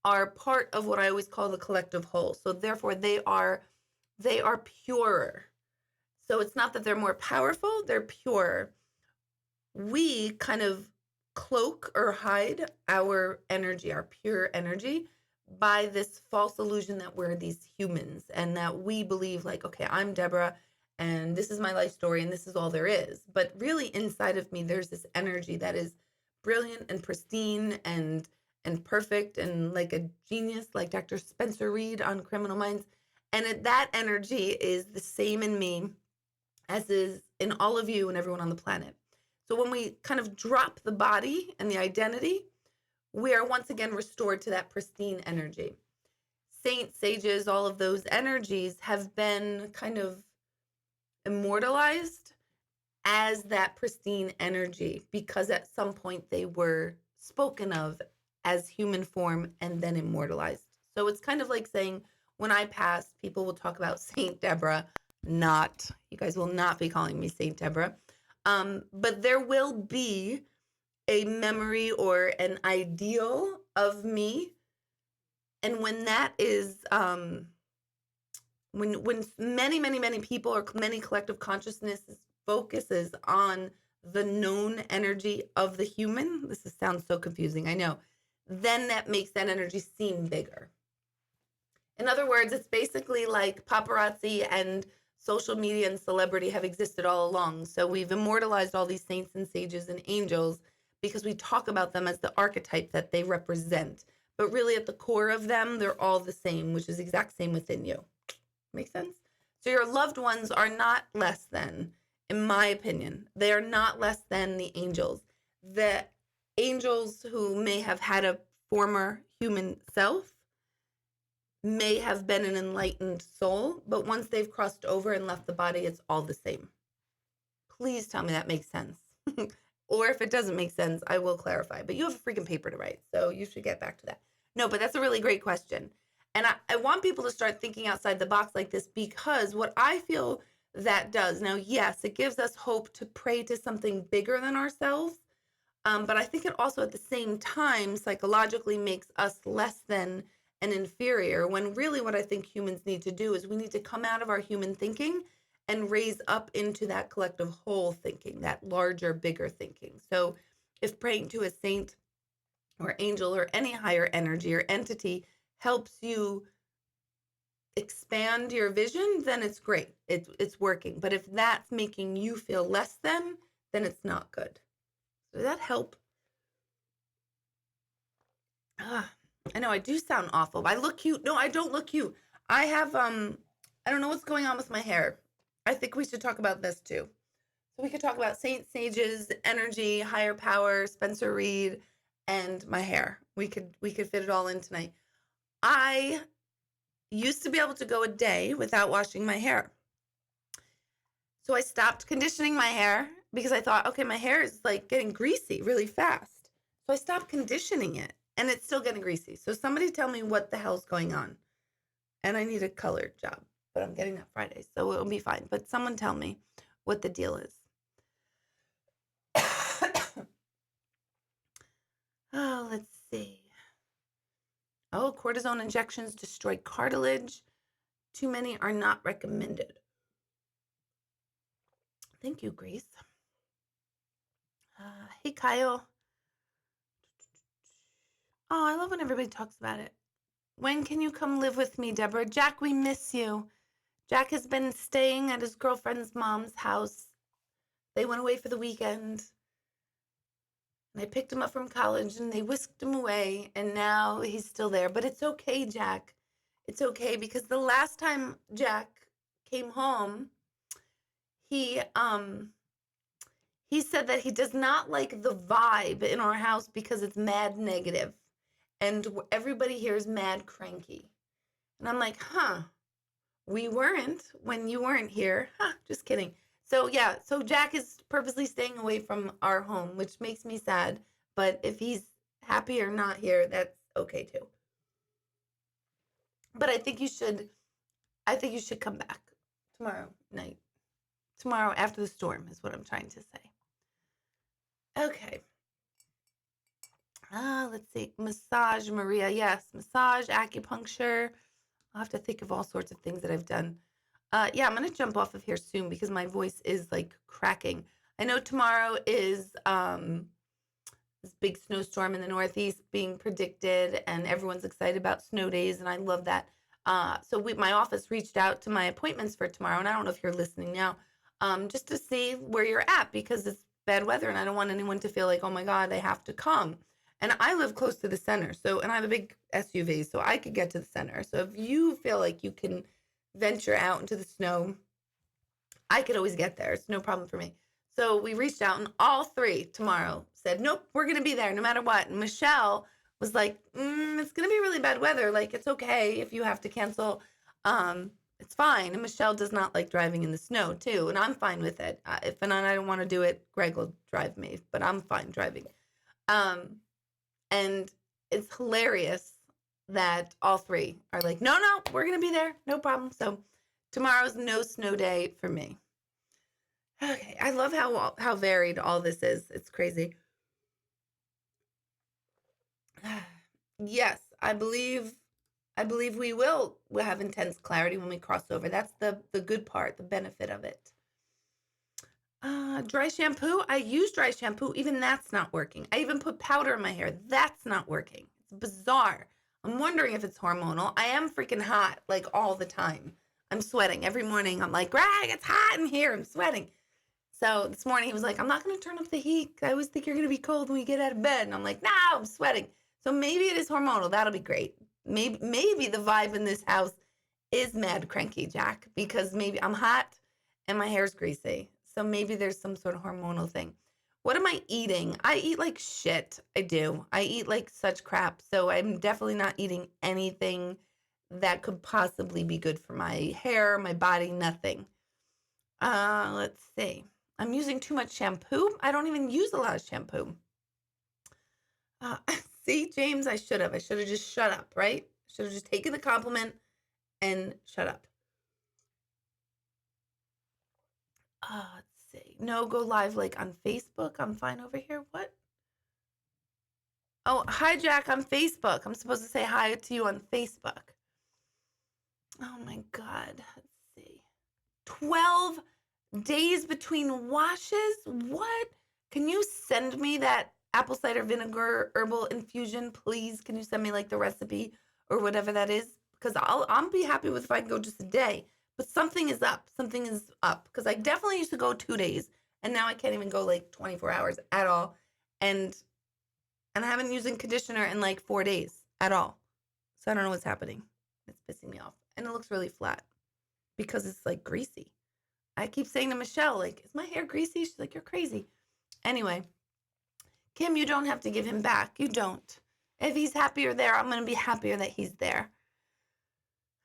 are part of what I always call the collective whole. So therefore they are purer. So it's not that they're more powerful, they're pure. We kind of cloak or hide our energy, our pure energy, by this false illusion that we're these humans and that we believe like, okay, I'm Deborah and this is my life story and this is all there is. But really inside of me, there's this energy that is brilliant and pristine and perfect and like a genius, like Dr. Spencer Reed on Criminal Minds. And that energy is the same in me as is in all of you and everyone on the planet. So when we kind of drop the body and the identity, we are once again restored to that pristine energy. Saints, sages, all of those energies have been kind of immortalized as that pristine energy because at some point they were spoken of as human form and then immortalized. So it's kind of like saying when I pass, people will talk about Saint Deborah. You guys will not be calling me Saint Deborah. But there will be a memory or an ideal of me. And when that is, when many people or many collective consciousness focuses on the known energy of the human, sounds so confusing, I know. then that makes that energy seem bigger. In other words, it's basically like paparazzi and social media and celebrity have existed all along. So we've immortalized all these saints and sages and angels because we talk about them as the archetype that they represent. But really, at the core of them, they're all the same, which is the exact same within you. Make sense? So your loved ones are not less than, in my opinion. They are not less than the angels. The angels who may have had a former human self may have been an enlightened soul, but once they've crossed over and left the body, it's all the same. Please tell me that makes sense. Or if it doesn't make sense, I will clarify. But you have a freaking paper to write, so you should get back to that. No, but that's a really great question. And I want people to start thinking outside the box like this, because what I feel that does, now, yes, it gives us hope to pray to something bigger than ourselves. But I think it also at the same time psychologically makes us less than and inferior, when really what I think humans need to do is we need to come out of our human thinking and raise up into that collective whole thinking, that larger, bigger thinking. So if praying to a saint or angel or any higher energy or entity helps you expand your vision, then it's great. It's working. But if that's making you feel less than, then it's not good. Does that help? I know I do sound awful. I look cute. No, I don't look cute. I have I don't know what's going on with my hair. I think we should talk about this too. So we could talk about saints, sages, energy, higher power, Spencer Reed, and my hair. We could fit it all in tonight. I used to be able to go a day without washing my hair. So I stopped conditioning my hair because I thought, okay, my hair is like getting greasy really fast. So I stopped conditioning it, and it's still getting greasy. So somebody tell me what the hell's going on. And I need a colored job, but I'm getting that Friday, so it'll be fine. But someone tell me what the deal is. Oh, let's see. Oh, cortisone injections destroy cartilage. Too many are not recommended. Thank you, Grace. Hey, Kyle. Oh, I love when everybody talks about it. When can you come live with me, Deborah? Jack, we miss you. Jack has been staying at his girlfriend's mom's house. They went away for the weekend. And I picked him up from college, and they whisked him away, and now he's still there. But it's okay, Jack. It's okay, because the last time Jack came home, he said that he does not like the vibe in our house because it's mad negative, and everybody here is mad cranky. And I'm like, we weren't when you weren't here. Just kidding. So yeah, so Jack is purposely staying away from our home, which makes me sad. But if he's happy or not here, that's okay too. But I think you should come back tomorrow night. Tomorrow after the storm is what I'm trying to say. Okay. Let's see. Massage, Maria. Yes, massage, acupuncture. I'll have to think of all sorts of things that I've done. Yeah, I'm going to jump off of here soon because my voice is like cracking. I know tomorrow is this big snowstorm in the Northeast being predicted, and everyone's excited about snow days, and I love that. So my office reached out to my appointments for tomorrow, and I don't know if you're listening now, just to see where you're at, because it's bad weather, and I don't want anyone to feel like, oh my God, they have to come. And I live close to the center, and I have a big SUV, so I could get to the center. So if you feel like you can venture out into the snow, I could always get there. It's no problem for me. So we reached out, and all three tomorrow said, nope, we're going to be there no matter what. And Michelle was like, it's going to be really bad weather. Like, it's okay if you have to cancel. It's fine. And Michelle does not like driving in the snow too. And I'm fine with it. If I don't want to do it, Greg will drive me, but I'm fine driving. And it's hilarious that all three are like, no, we're going to be there. No problem. So tomorrow's no snow day for me. Okay. I love how varied all this is. It's crazy. Yes, I believe we will have intense clarity when we cross over. That's the good part, the benefit of it. Dry shampoo. I use dry shampoo. Even that's not working. I even put powder in my hair. That's not working. It's bizarre. I'm wondering if it's hormonal. I am freaking hot, like all the time. I'm sweating every morning. I'm like, Greg, it's hot in here. I'm sweating. So this morning he was like, I'm not going to turn up the heat. I always think you're going to be cold when we get out of bed. And I'm like, no, I'm sweating. So maybe it is hormonal. That'll be great. Maybe the vibe in this house is mad cranky, Jack, because maybe I'm hot and my hair's greasy. So maybe there's some sort of hormonal thing. What am I eating? I eat like shit. I do. I eat like such crap. So I'm definitely not eating anything that could possibly be good for my hair, my body, nothing. Let's see. I'm using too much shampoo. I don't even use a lot of shampoo. Uh, see, James, I should have. I should have just shut up, right? Should have just taken the compliment and shut up. Let's see. No, go live like on Facebook. I'm fine over here. What? Oh, hi, Jack. On Facebook. I'm supposed to say hi to you on Facebook. Oh my God. Let's see. 12 days between washes? What? Can you send me that apple cider vinegar herbal infusion, please? Can you send me like the recipe or whatever that is? Because I'll be happy with if I can go just a day. But something is up. Something is up. Because I definitely used to go 2 days, and now I can't even go like 24 hours at all. And I haven't used conditioner in like 4 days at all. So I don't know what's happening. It's pissing me off. And it looks really flat because it's like greasy. I keep saying to Michelle, like, is my hair greasy? She's like, you're crazy. Anyway, Kim, you don't have to give him back. You don't. If he's happier there, I'm going to be happier that he's there.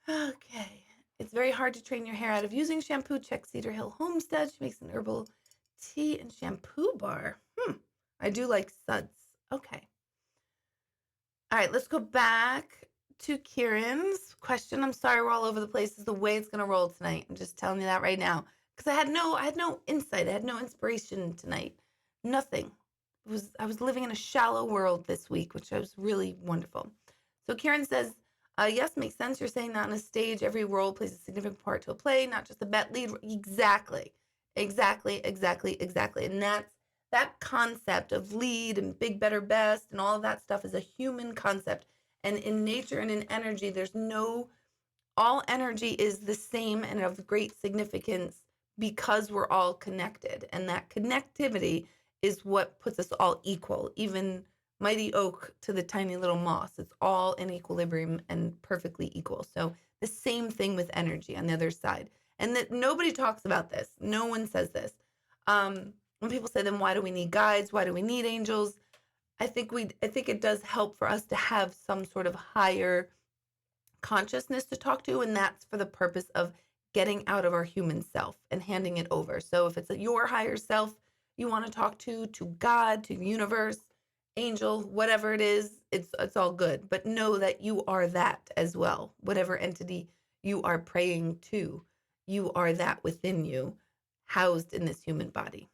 Okay. It's very hard to train your hair out of using shampoo. Check Cedar Hill Homestead. She makes an herbal tea and shampoo bar. I do like suds. Okay. All right, let's go back to Kieran's question. I'm sorry we're all over the place. This is the way it's going to roll tonight. I'm just telling you that right now. Because I had no insight. I had no inspiration tonight. Nothing. I was living in a shallow world this week, which was really wonderful. So Kieran says, yes, makes sense. You're saying that on a stage, every role plays a significant part to a play, not just the bet lead. Exactly. And that concept of lead and big, better, best and all of that stuff is a human concept. And in nature and in energy, all energy is the same and of great significance because we're all connected. And that connectivity is what puts us all equal, even mighty oak to the tiny little moss. It's all in equilibrium and perfectly equal. So the same thing with energy on the other side. And that nobody talks about this. No one says this. When people say, then why do we need guides? Why do we need angels? I think it does help for us to have some sort of higher consciousness to talk to, and that's for the purpose of getting out of our human self and handing it over. So if it's your higher self you want to talk to God, to the universe, angel, whatever it is, it's all good. But know that you are that as well. Whatever entity you are praying to, you are that within you, housed in this human body.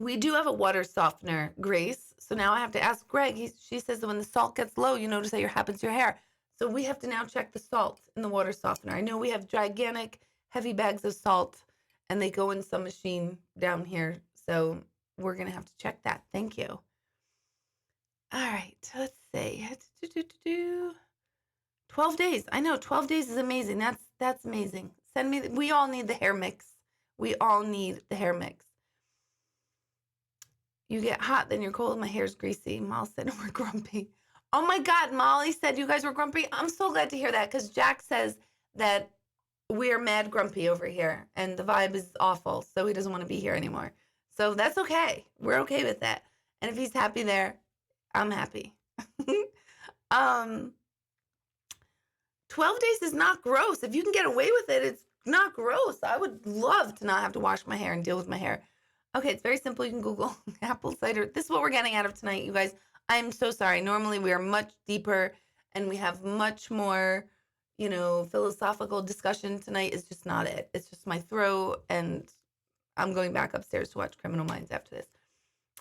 We do have a water softener, Grace. So now I have to ask Greg. She says that when the salt gets low, you notice that it happens to your hair. So we have to now check the salt in the water softener. I know we have gigantic, heavy bags of salt, and they go in some machine down here. So we're going to have to check that. Thank you. All right. Let's see. 12 days. I know 12 days is amazing. That's amazing. We all need the hair mix. We all need the hair mix. You get hot, then you're cold. My hair's greasy. Molly said we're grumpy. Oh my God, Molly said you guys were grumpy. I'm so glad to hear that because Jack says that we're mad grumpy over here and the vibe is awful. So he doesn't want to be here anymore. So that's okay. We're okay with that. And if he's happy there, I'm happy. 12 days is not gross. If you can get away with it, it's not gross. I would love to not have to wash my hair and deal with my hair. Okay, it's very simple. You can Google apple cider. This is what we're getting out of tonight, you guys. I'm so sorry. Normally we are much deeper and we have much more, philosophical discussion. Tonight is just not it. It's just my throat, and I'm going back upstairs to watch Criminal Minds after this.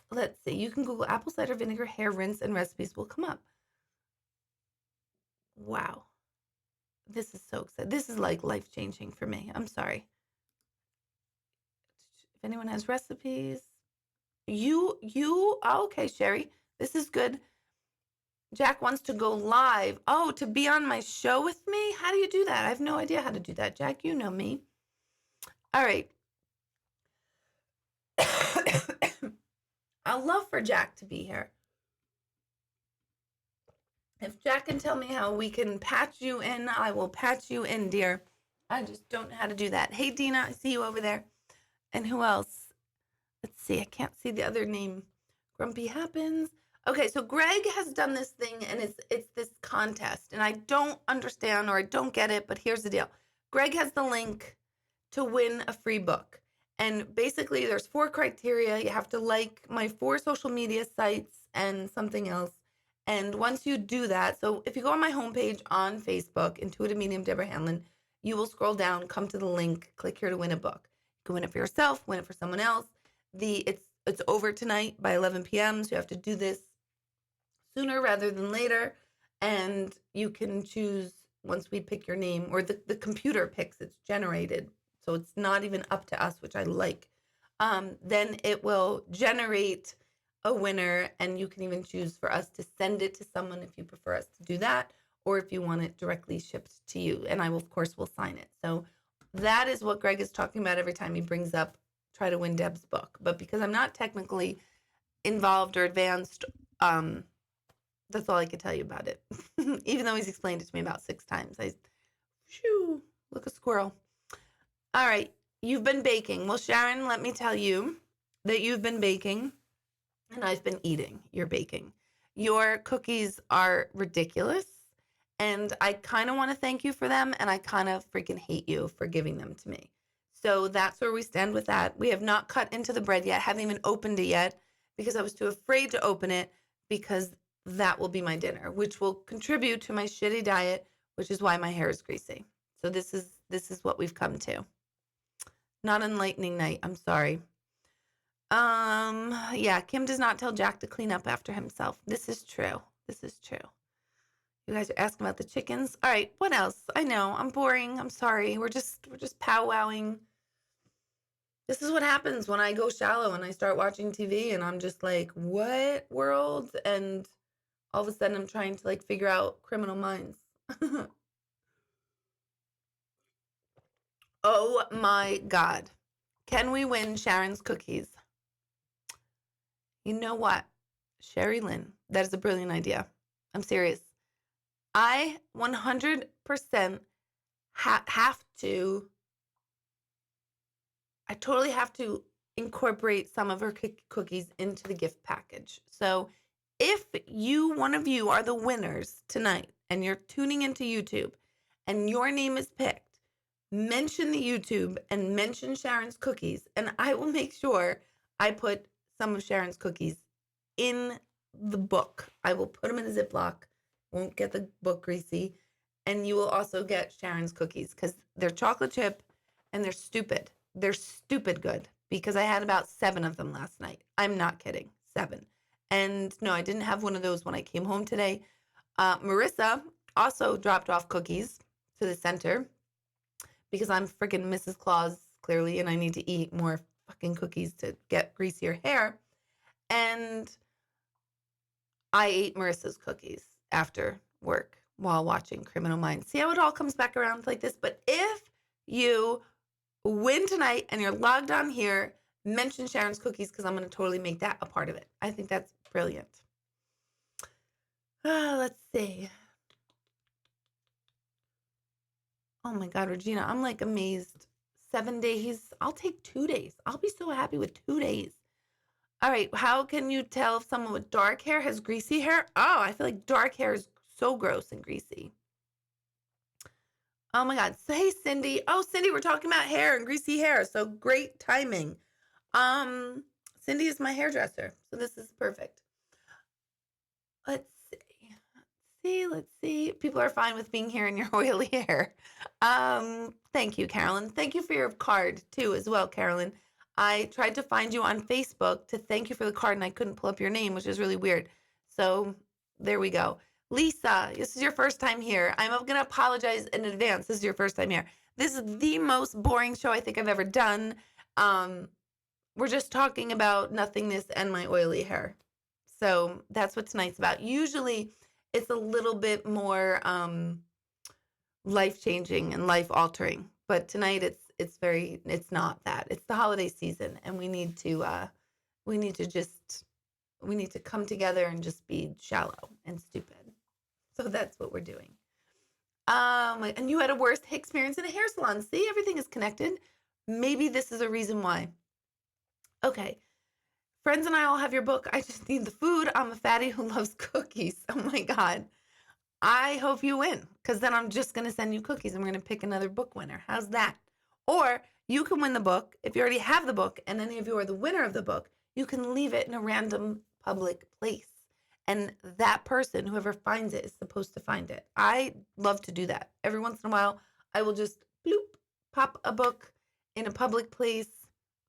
Let's see. You can Google apple cider vinegar hair rinse and recipes will come up. Wow. This is so exciting. This is like life-changing for me. I'm sorry. If anyone has recipes, Okay, Sherry, this is good. Jack wants to go live. Oh, to be on my show with me? How do you do that? I have no idea how to do that. Jack, you know me. All right. I'd love for Jack to be here. If Jack can tell me how we can patch you in, I will patch you in, dear. I just don't know how to do that. Hey, Dina, I see you over there. And who else? Let's see. I can't see the other name. Grumpy Happens. Okay, so Greg has done this thing, and it's this contest, and I don't understand or I don't get it, but here's the deal. Greg has the link to win a free book. And basically, there's 4 criteria. You have to like my 4 social media sites and something else. And once you do that, so if you go on my homepage on Facebook, Intuitive Medium Deborah Hanlon, you will scroll down, come to the link, click here to win a book. You can win it for yourself, win it for someone else. It's over tonight by 11 p.m., so you have to do this sooner rather than later. And you can choose once we pick your name, or the computer picks, it's generated. So it's not even up to us, which I like. Then it will generate a winner, and you can even choose for us to send it to someone if you prefer us to do that, or if you want it directly shipped to you. And I will, of course, will sign it. So that is what Greg is talking about every time he brings up try to win Deb's book. But because I'm not technically involved or advanced, that's all I could tell you about it. Even though he's explained it to me about 6 times. Look, a squirrel. All right, you've been baking. Well, Sharon, let me tell you that you've been baking and I've been eating your baking. Your cookies are ridiculous, and I kind of want to thank you for them, and I kind of freaking hate you for giving them to me. So that's where we stand with that. We have not cut into the bread yet, haven't even opened it yet because I was too afraid to open it, because that will be my dinner, which will contribute to my shitty diet, which is why my hair is greasy. So this is what we've come to. Not enlightening night. I'm sorry. Yeah, Kim does not tell Jack to clean up after himself. This is true. This is true. You guys are asking about the chickens. All right, what else? I know, I'm boring. I'm sorry. We're just powwowing. This is what happens when I go shallow and I start watching TV and I'm just like, what world? And all of a sudden I'm trying to like figure out Criminal Minds. Oh my God. Can we win Sharon's cookies? You know what? Sherry Lynn, that is a brilliant idea. I'm serious. I 100% have to, I totally have to incorporate some of her cookies into the gift package. So if one of you are the winners tonight and you're tuning into YouTube and your name is picked, mention the YouTube and mention Sharon's cookies, and I will make sure I put some of Sharon's cookies in the book. I will put them in a Ziploc, won't get the book greasy, and you will also get Sharon's cookies because they're chocolate chip and they're stupid. They're stupid good because I had about 7 of them last night. I'm not kidding, 7. And no, I didn't have one of those when I came home today. Marissa also dropped off cookies to the center because I'm freaking Mrs. Claus, clearly, and I need to eat more fucking cookies to get greasier hair. And I ate Marissa's cookies after work while watching Criminal Minds. See how it all comes back around like this? But if you win tonight and you're logged on here, mention Sharon's cookies because I'm going to totally make that a part of it. I think that's brilliant. Let's see. Oh my God, Regina, I'm like amazed. 7 days. I'll take 2 days. I'll be so happy with 2 days. All right. How can you tell if someone with dark hair has greasy hair? Oh, I feel like dark hair is so gross and greasy. Oh my God. So, hey, Cindy. Oh, Cindy, we're talking about hair and greasy hair. So great timing. Cindy is my hairdresser. So this is perfect. Let's see. People are fine with being here in your oily hair. Thank you, Carolyn. Thank you for your card too, as well, Carolyn. I tried to find you on Facebook to thank you for the card and I couldn't pull up your name, which is really weird. So there we go. Lisa, this is your first time here. I'm going to apologize in advance. This is your first time here. This is the most boring show I think I've ever done. we're just talking about nothingness and my oily hair. So that's what tonight's about. Usually it's a little bit more life-changing and life-altering, but tonight it's not that. It's the holiday season, and we need to come together and just be shallow and stupid. So that's what we're doing. And you had a worst experience in a hair salon. See, everything is connected. Maybe this is a reason why. Okay. Friends and I all have your book. I just need the food. I'm a fatty who loves cookies. Oh my God. I hope you win, because then I'm just going to send you cookies and we're going to pick another book winner. How's that? Or you can win the book. If you already have the book and any of you are the winner of the book, you can leave it in a random public place. And that person, whoever finds it, is supposed to find it. I love to do that. Every once in a while, I will just bloop, pop a book in a public place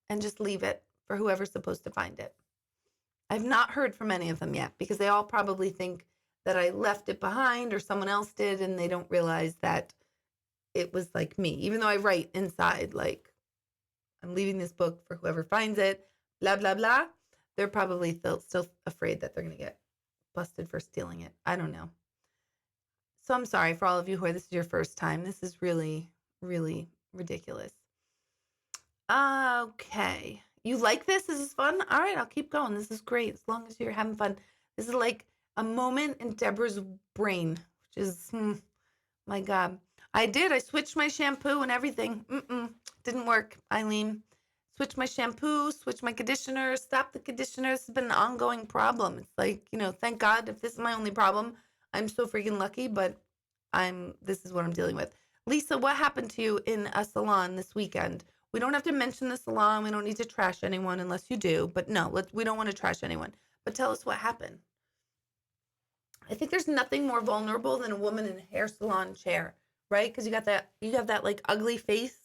and just leave it for whoever's supposed to find it. I've not heard from any of them yet, because they all probably think that I left it behind or someone else did, and they don't realize that it was like me. Even though I write inside, like, I'm leaving this book for whoever finds it, blah, blah, blah, they're probably still afraid that they're going to get busted for stealing it. I don't know. So I'm sorry for all of you who this is your first time. This is really, really ridiculous. Okay. You like this? This is fun? All right, I'll keep going. This is great, as long as you're having fun. This is like a moment in Deborah's brain, which is, my God. I switched my shampoo and everything. Didn't work, Eileen. Switched my shampoo, switched my conditioner, stopped the conditioner. This has been an ongoing problem. It's like, thank God, if this is my only problem, I'm so freaking lucky, but this is what I'm dealing with. Lisa, what happened to you in a salon this weekend? We don't have to mention the salon. We don't need to trash anyone unless you do, but no, we don't want to trash anyone. But tell us what happened. I think there's nothing more vulnerable than a woman in a hair salon chair, right? Because you have that like ugly face,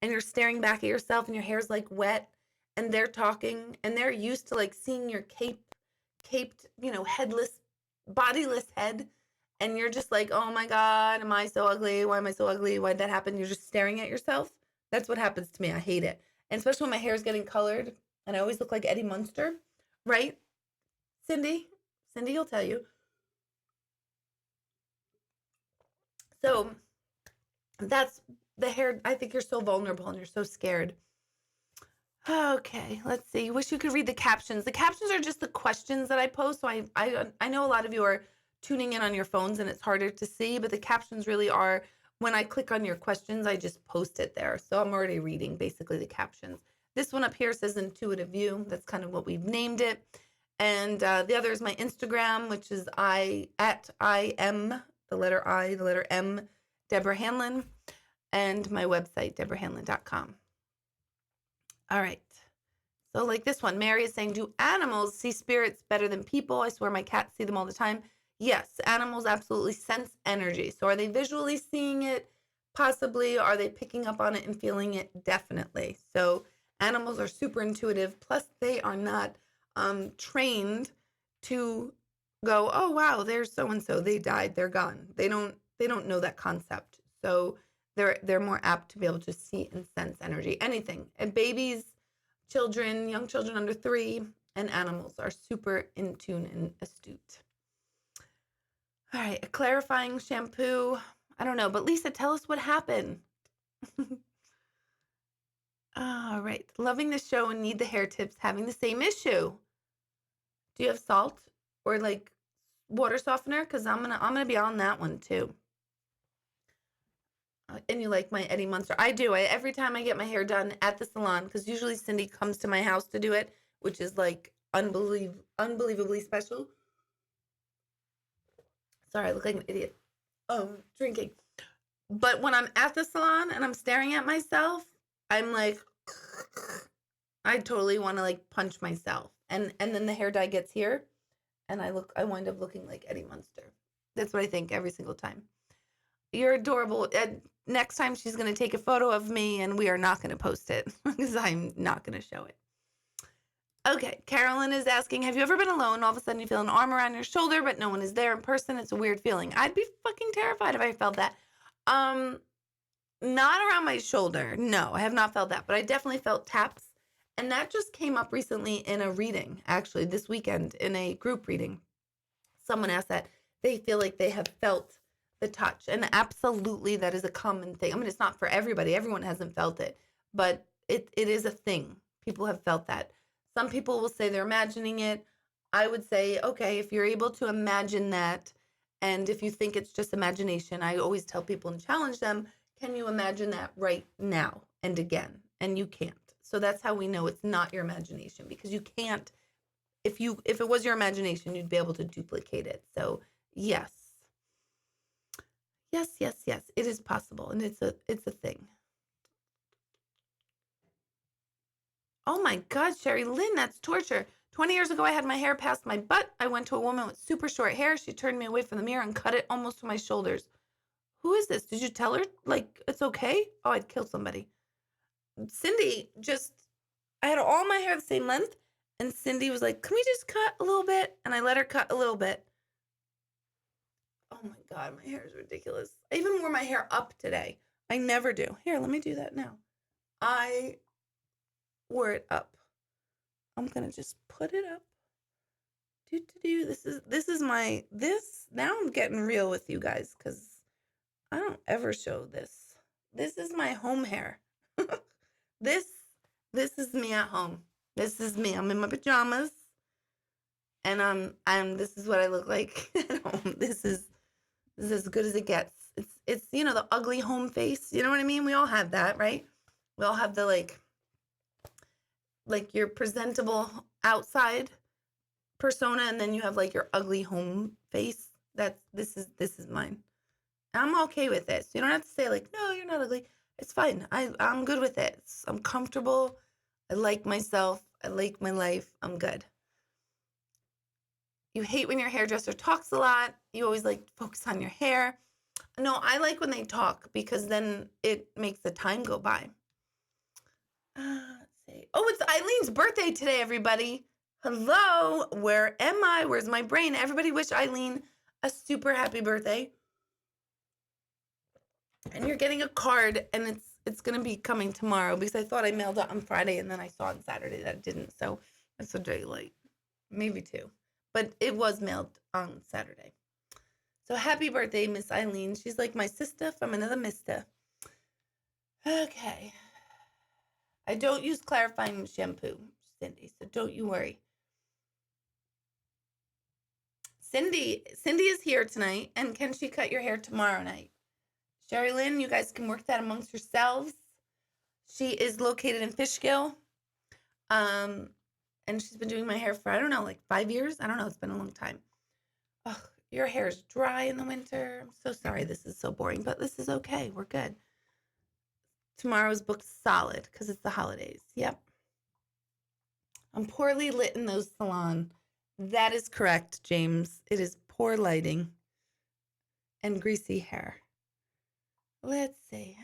and you're staring back at yourself, and your hair's like wet, and they're talking, and they're used to like seeing your caped, headless, bodiless head, and you're just like, oh my God, am I so ugly? Why am I so ugly? Why'd that happen? You're just staring at yourself. That's what happens to me. I hate it. And especially when my hair is getting colored, and I always look like Eddie Munster, right? Cindy will tell you. So that's the hair. I think you're so vulnerable and you're so scared. Okay, let's see. Wish you could read the captions. The captions are just the questions that I post. So I know a lot of you are tuning in on your phones and it's harder to see, but the captions really are, when I click on your questions, I just post it there. So I'm already reading basically the captions. This one up here says Intuitive View. That's kind of what we've named it. And the other is my Instagram, which is I am the letter I, the letter M, Deborah Hanlon, and my website, deborahhanlon.com. All right. So like this one, Mary is saying, do animals see spirits better than people? I swear my cats see them all the time. Yes, animals absolutely sense energy. So are they visually seeing it? Possibly. Are they picking up on it and feeling it? Definitely. So animals are super intuitive. Plus, they are not trained to go, oh wow, there's so and so, they died, they're gone. They don't know that concept. So they're more apt to be able to see and sense energy. Anything. And babies, children, young children under 3, and animals are super in tune and astute. All right, a clarifying shampoo. I don't know, but Lisa, tell us what happened. All right, loving the show and need the hair tips, having the same issue. Do you have salt or like water softener? Because I'm gonna be on that one too. And you like my Eddie Munster? I do. Every time I get my hair done at the salon, because usually Cindy comes to my house to do it, which is like unbelievably special. Sorry, I look like an idiot. Drinking. But when I'm at the salon and I'm staring at myself, I'm like, I totally want to like punch myself. And then the hair dye gets here, and I wind up looking like Eddie Munster. That's what I think every single time. You're adorable. Next time she's going to take a photo of me, and we are not going to post it because I'm not going to show it. Okay, Carolyn is asking, have you ever been alone? All of a sudden you feel an arm around your shoulder, but no one is there in person. It's a weird feeling. I'd be fucking terrified if I felt that. Not around my shoulder. No, I have not felt that, but I definitely felt taps And that just came up recently in a reading, actually, this weekend in a group reading. Someone asked that they feel like they have felt the touch. And absolutely, that is a common thing. I mean, it's not for everybody, everyone hasn't felt it, but it is a thing. People have felt that. Some people will say they're imagining it. I would say, okay, if you're able to imagine that, and if you think it's just imagination, I always tell people and challenge them, can you imagine that right now and again? And you can't. So that's how we know it's not your imagination, because you can't. If it was your imagination, you'd be able to duplicate it. So yes. Yes, yes, yes. It is possible, and it's a thing. Oh my God, Sherry Lynn, that's torture. 20 years ago, I had my hair past my butt. I went to a woman with super short hair. She turned me away from the mirror and cut it almost to my shoulders. Who is this? Did you tell her, like, it's okay? Oh, I'd kill somebody. Cindy I had all my hair the same length, and Cindy was like, can we just cut a little bit? And I let her cut a little bit. Oh my God, my hair is ridiculous. I even wore my hair up today. I never do. Here, let me do that now. I wore it up. I'm gonna just put it up. Now I'm getting real with you guys, because I don't ever show this. This is my home hair. This this is me at home. This is me. I'm in my pajamas, and this is what I look like at home. This is as good as it gets. It's the ugly home face. You know what I mean? We all have that, right? We all have the like your presentable outside persona, and then you have like your ugly home face. This is mine. I'm okay with this. You don't have to say like, no, you're not ugly. It's fine. I'm good with it. I'm comfortable. I like myself. I like my life. I'm good. You hate when your hairdresser talks a lot. You always like to focus on your hair. No, I like when they talk, because then it makes the time go by. Let's see. Oh, it's Eileen's birthday today, everybody. Hello. Where am I? Where's my brain? Everybody wish Eileen a super happy birthday. And you're getting a card, and it's going to be coming tomorrow, because I thought I mailed it on Friday, and then I saw on Saturday that it didn't. So it's a day late. Maybe 2. But it was mailed on Saturday. So happy birthday, Miss Eileen. She's like my sister from another mister. Okay. I don't use clarifying shampoo, Cindy, so don't you worry. Cindy is here tonight, and can she cut your hair tomorrow night? Sherry Lynn, you guys can work that amongst yourselves. She is located in Fishkill. And she's been doing my hair for, I don't know, like 5 years. I don't know. It's been a long time. Oh, your hair is dry in the winter. I'm so sorry. This is so boring, but this is okay. We're good. Tomorrow's booked solid because it's the holidays. Yep. I'm poorly lit in those salon. That is correct, James. It is poor lighting and greasy hair. Let's see.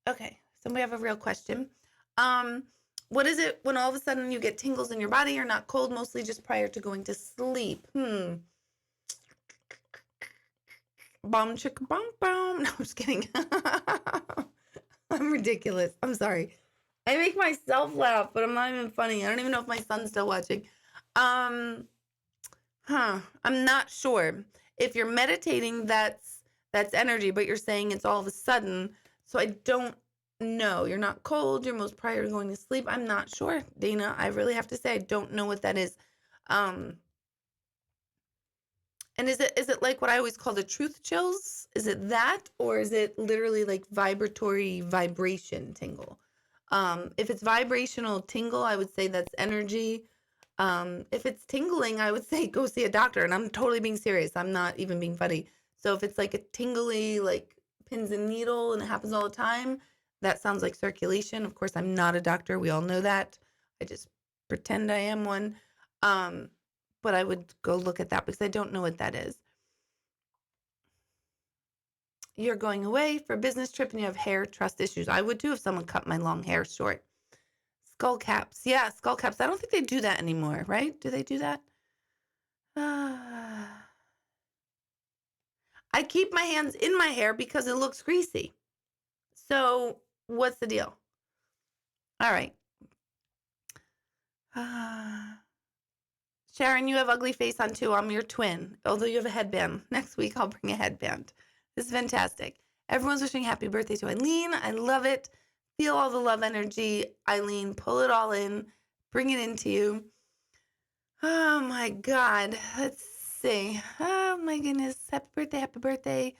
Okay, so we have a real question. What is it when all of a sudden you get tingles in your body? You're not cold, mostly just prior to going to sleep. Bomb chicka bomb bomb. No, I'm just kidding. I'm ridiculous. I'm sorry. I make myself laugh, but I'm not even funny. I don't even know if my son's still watching. I'm not sure. If you're meditating, that's energy, but you're saying it's all of a sudden. So I don't know. You're not cold. You're most prior to going to sleep. I'm not sure, Dana. I really have to say I don't know what that is. And is it like what I always call the truth chills? Is it that, or is it literally like vibratory vibration tingle? If it's vibrational tingle, I would say that's energy. If it's tingling, I would say go see a doctor. And I'm totally being serious. I'm not even being funny. So if it's like a tingly, like pins and needle, and it happens all the time, that sounds like circulation. Of course, I'm not a doctor. We all know that. I just pretend I am one. But I would go look at that, because I don't know what that is. You're going away for a business trip and you have hair trust issues. I would too if someone cut my long hair short. Skull caps. Yeah, skull caps. I don't think they do that anymore, right? Do they do that? I keep my hands in my hair because it looks greasy. So What's the deal? All right. Uh, Sharon, you have ugly face on too. I'm your twin, although you have a headband. Next week, I'll bring a headband. This is fantastic. Everyone's wishing happy birthday to Eileen. I love it. Feel all the love energy. Eileen, pull it all in. Bring it into you. Oh, my God. Let's see. Oh, my goodness. Happy birthday. Happy birthday.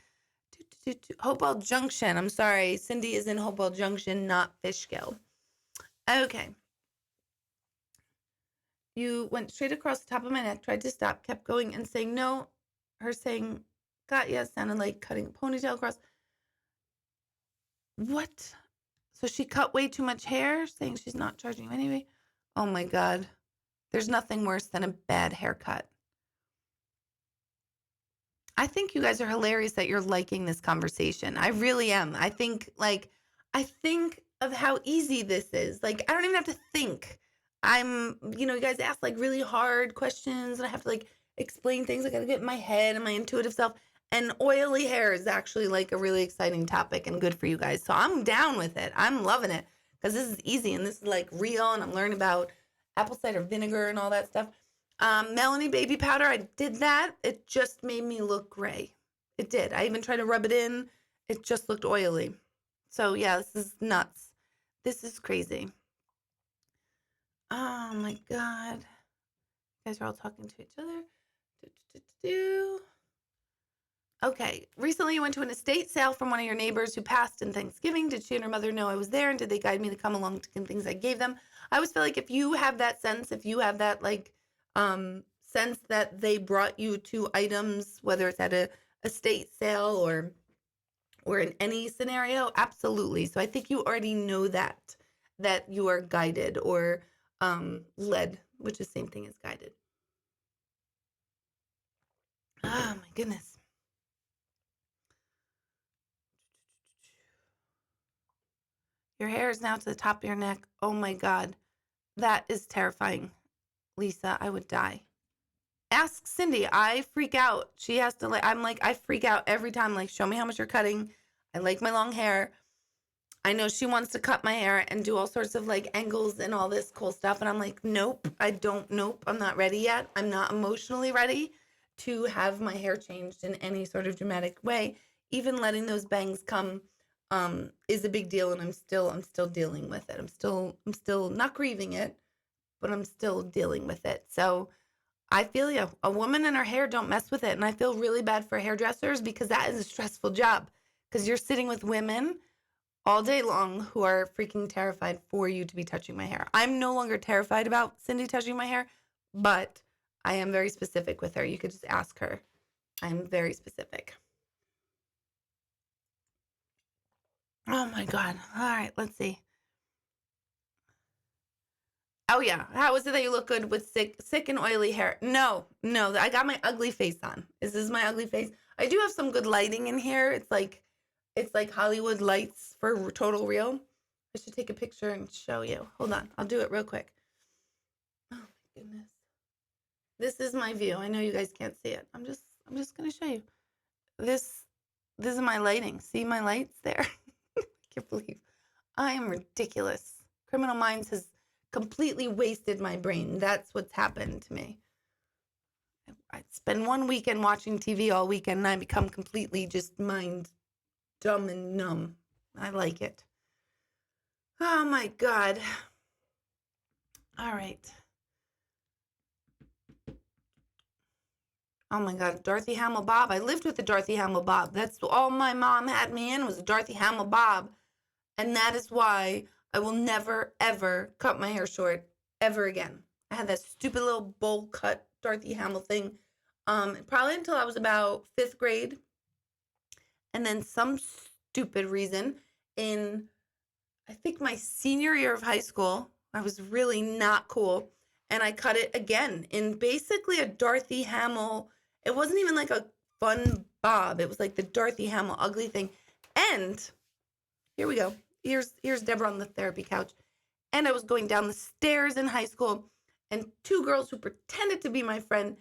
Hopewell Junction. I'm sorry. Cindy is in Hopewell Junction, not Fishkill. Okay. You went straight across the top of my neck, tried to stop, kept going and saying no. Her saying, got ya, sounded like cutting a ponytail across. What? So she cut way too much hair, saying she's not charging you anyway? Oh my God. There's nothing worse than a bad haircut. I think you guys are hilarious that you're liking this conversation. I really am. I think of how easy this is. Like, I don't even have to think. You guys ask like really hard questions and I have to like explain things. I got to get in my head and my intuitive self. And oily hair is actually like a really exciting topic and good for you guys. So I'm down with it. I'm loving it because this is easy and this is like real. And I'm learning about apple cider vinegar and all that stuff. Melanie baby powder, I did that. It just made me look gray. It did. I even tried to rub it in. It just looked oily. So yeah, this is nuts. This is crazy. Oh my God. You guys are all talking to each other. Okay. Recently you went to an estate sale from one of your neighbors who passed in Thanksgiving. Did she and her mother know I was there? And did they guide me to come along to get things I gave them? I always feel like if you have that sense, if you have that like sense that they brought you to items, whether it's at a estate sale or in any scenario, absolutely. So I think you already know that you are guided or led, which is the same thing as guided. Oh my goodness. Your hair is now to the top of your neck. Oh my God. That is terrifying. Lisa, I would die. Ask Cindy. I freak out. She has to I freak out every time. Like, show me how much you're cutting. I like my long hair. I know she wants to cut my hair and do all sorts of like angles and all this cool stuff. And I'm like, nope, I'm not ready yet. I'm not emotionally ready to have my hair changed in any sort of dramatic way. Even letting those bangs come is a big deal. And I'm still dealing with it. I'm still not grieving it, but I'm still dealing with it. So I feel you. A woman and her hair, don't mess with it. And I feel really bad for hairdressers because that is a stressful job because you're sitting with women all day long who are freaking terrified for you to be touching my hair. I'm no longer terrified about Cindy touching my hair, but I am very specific with her. You could just ask her. I'm very specific. Oh my God. All right, let's see. Oh yeah. How is it that you look good with sick and oily hair? No, I got my ugly face on. Is this my ugly face? I do have some good lighting in here. It's like Hollywood lights for total real. I should take a picture and show you. Hold on. I'll do it real quick. Oh my goodness. This is my view. I know you guys can't see it. I'm just going to show you. This is my lighting. See my lights there? I can't believe I am ridiculous. Criminal Minds has completely wasted my brain. That's what's happened to me. I spend one weekend watching TV all weekend and I become completely just mind dumb and numb. I like it. Oh my God. All right. Oh my God, Dorothy Hamill Bob. I lived with the Dorothy Hamill Bob. That's all my mom had me in was a Dorothy Hamill Bob. And that is why I will never, ever cut my hair short ever again. I had that stupid little bowl cut Dorothy Hamill thing probably until I was about 5th grade. And then some stupid reason in, I think, my senior year of high school, I was really not cool. And I cut it again in basically a Dorothy Hamill. It wasn't even like a fun bob. It was like the Dorothy Hamill ugly thing. And here we go. Here's Deborah on the therapy couch. And I was going down the stairs in high school, and 2 girls who pretended to be my friend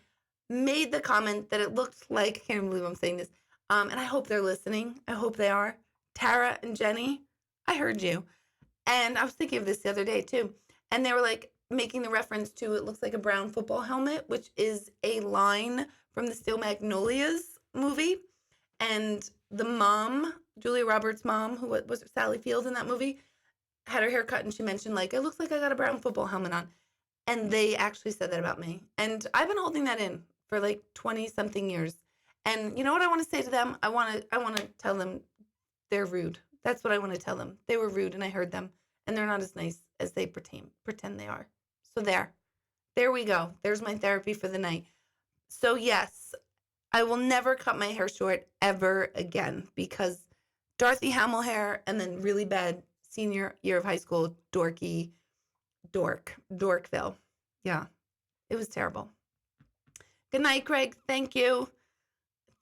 made the comment that it looked like, I can't believe I'm saying this, and I hope they're listening. I hope they are. Tara and Jenny, I heard you. And I was thinking of this the other day too. And they were like making the reference to it looks like a brown football helmet, which is a line from the Steel Magnolias movie. And the mom, Julia Roberts' mom, who was Sally Field in that movie, had her hair cut and she mentioned, like, it looks like I got a brown football helmet on. And they actually said that about me. And I've been holding that in for like 20 something years. And you know what I want to say to them? I want to tell them they're rude. That's what I want to tell them. They were rude and I heard them. And they're not as nice as they pretend they are. So there we go. There's my therapy for the night. So yes, I will never cut my hair short ever again because Dorothy Hamill hair and then really bad senior year of high school Dorkville. Yeah, it was terrible. Good night, Greg. Thank you.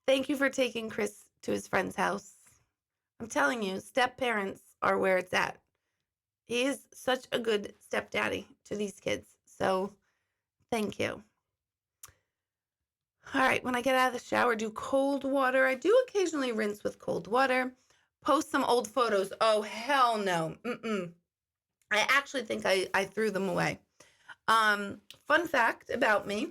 Thank you for taking Chris to his friend's house. I'm telling you, step parents are where it's at. He is such a good stepdaddy to these kids. So thank you. All right, when I get out of the shower, do cold water. I do occasionally rinse with cold water. Post some old photos. Oh, hell no. I actually think I threw them away. Fun fact about me.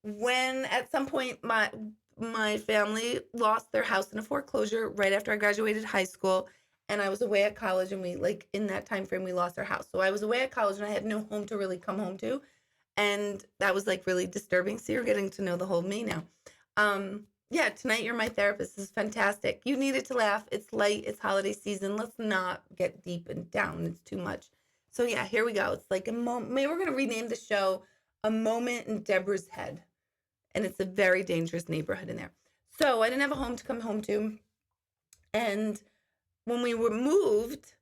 When at some point my family lost their house in a foreclosure right after I graduated high school, and I was away at college, and we, like, in that time frame, we lost our house. So I was away at college and I had no home to really come home to. And that was like really disturbing. So you're getting to know the whole me now. Yeah, tonight you're my therapist. This is fantastic. You needed to laugh. It's light. It's holiday season. Let's not get deep and down. It's too much. So yeah, here we go. It's like a moment. Maybe we're going to rename the show A Moment in Deborah's Head. And it's a very dangerous neighborhood in there. So I didn't have a home to come home to. And when we were moved,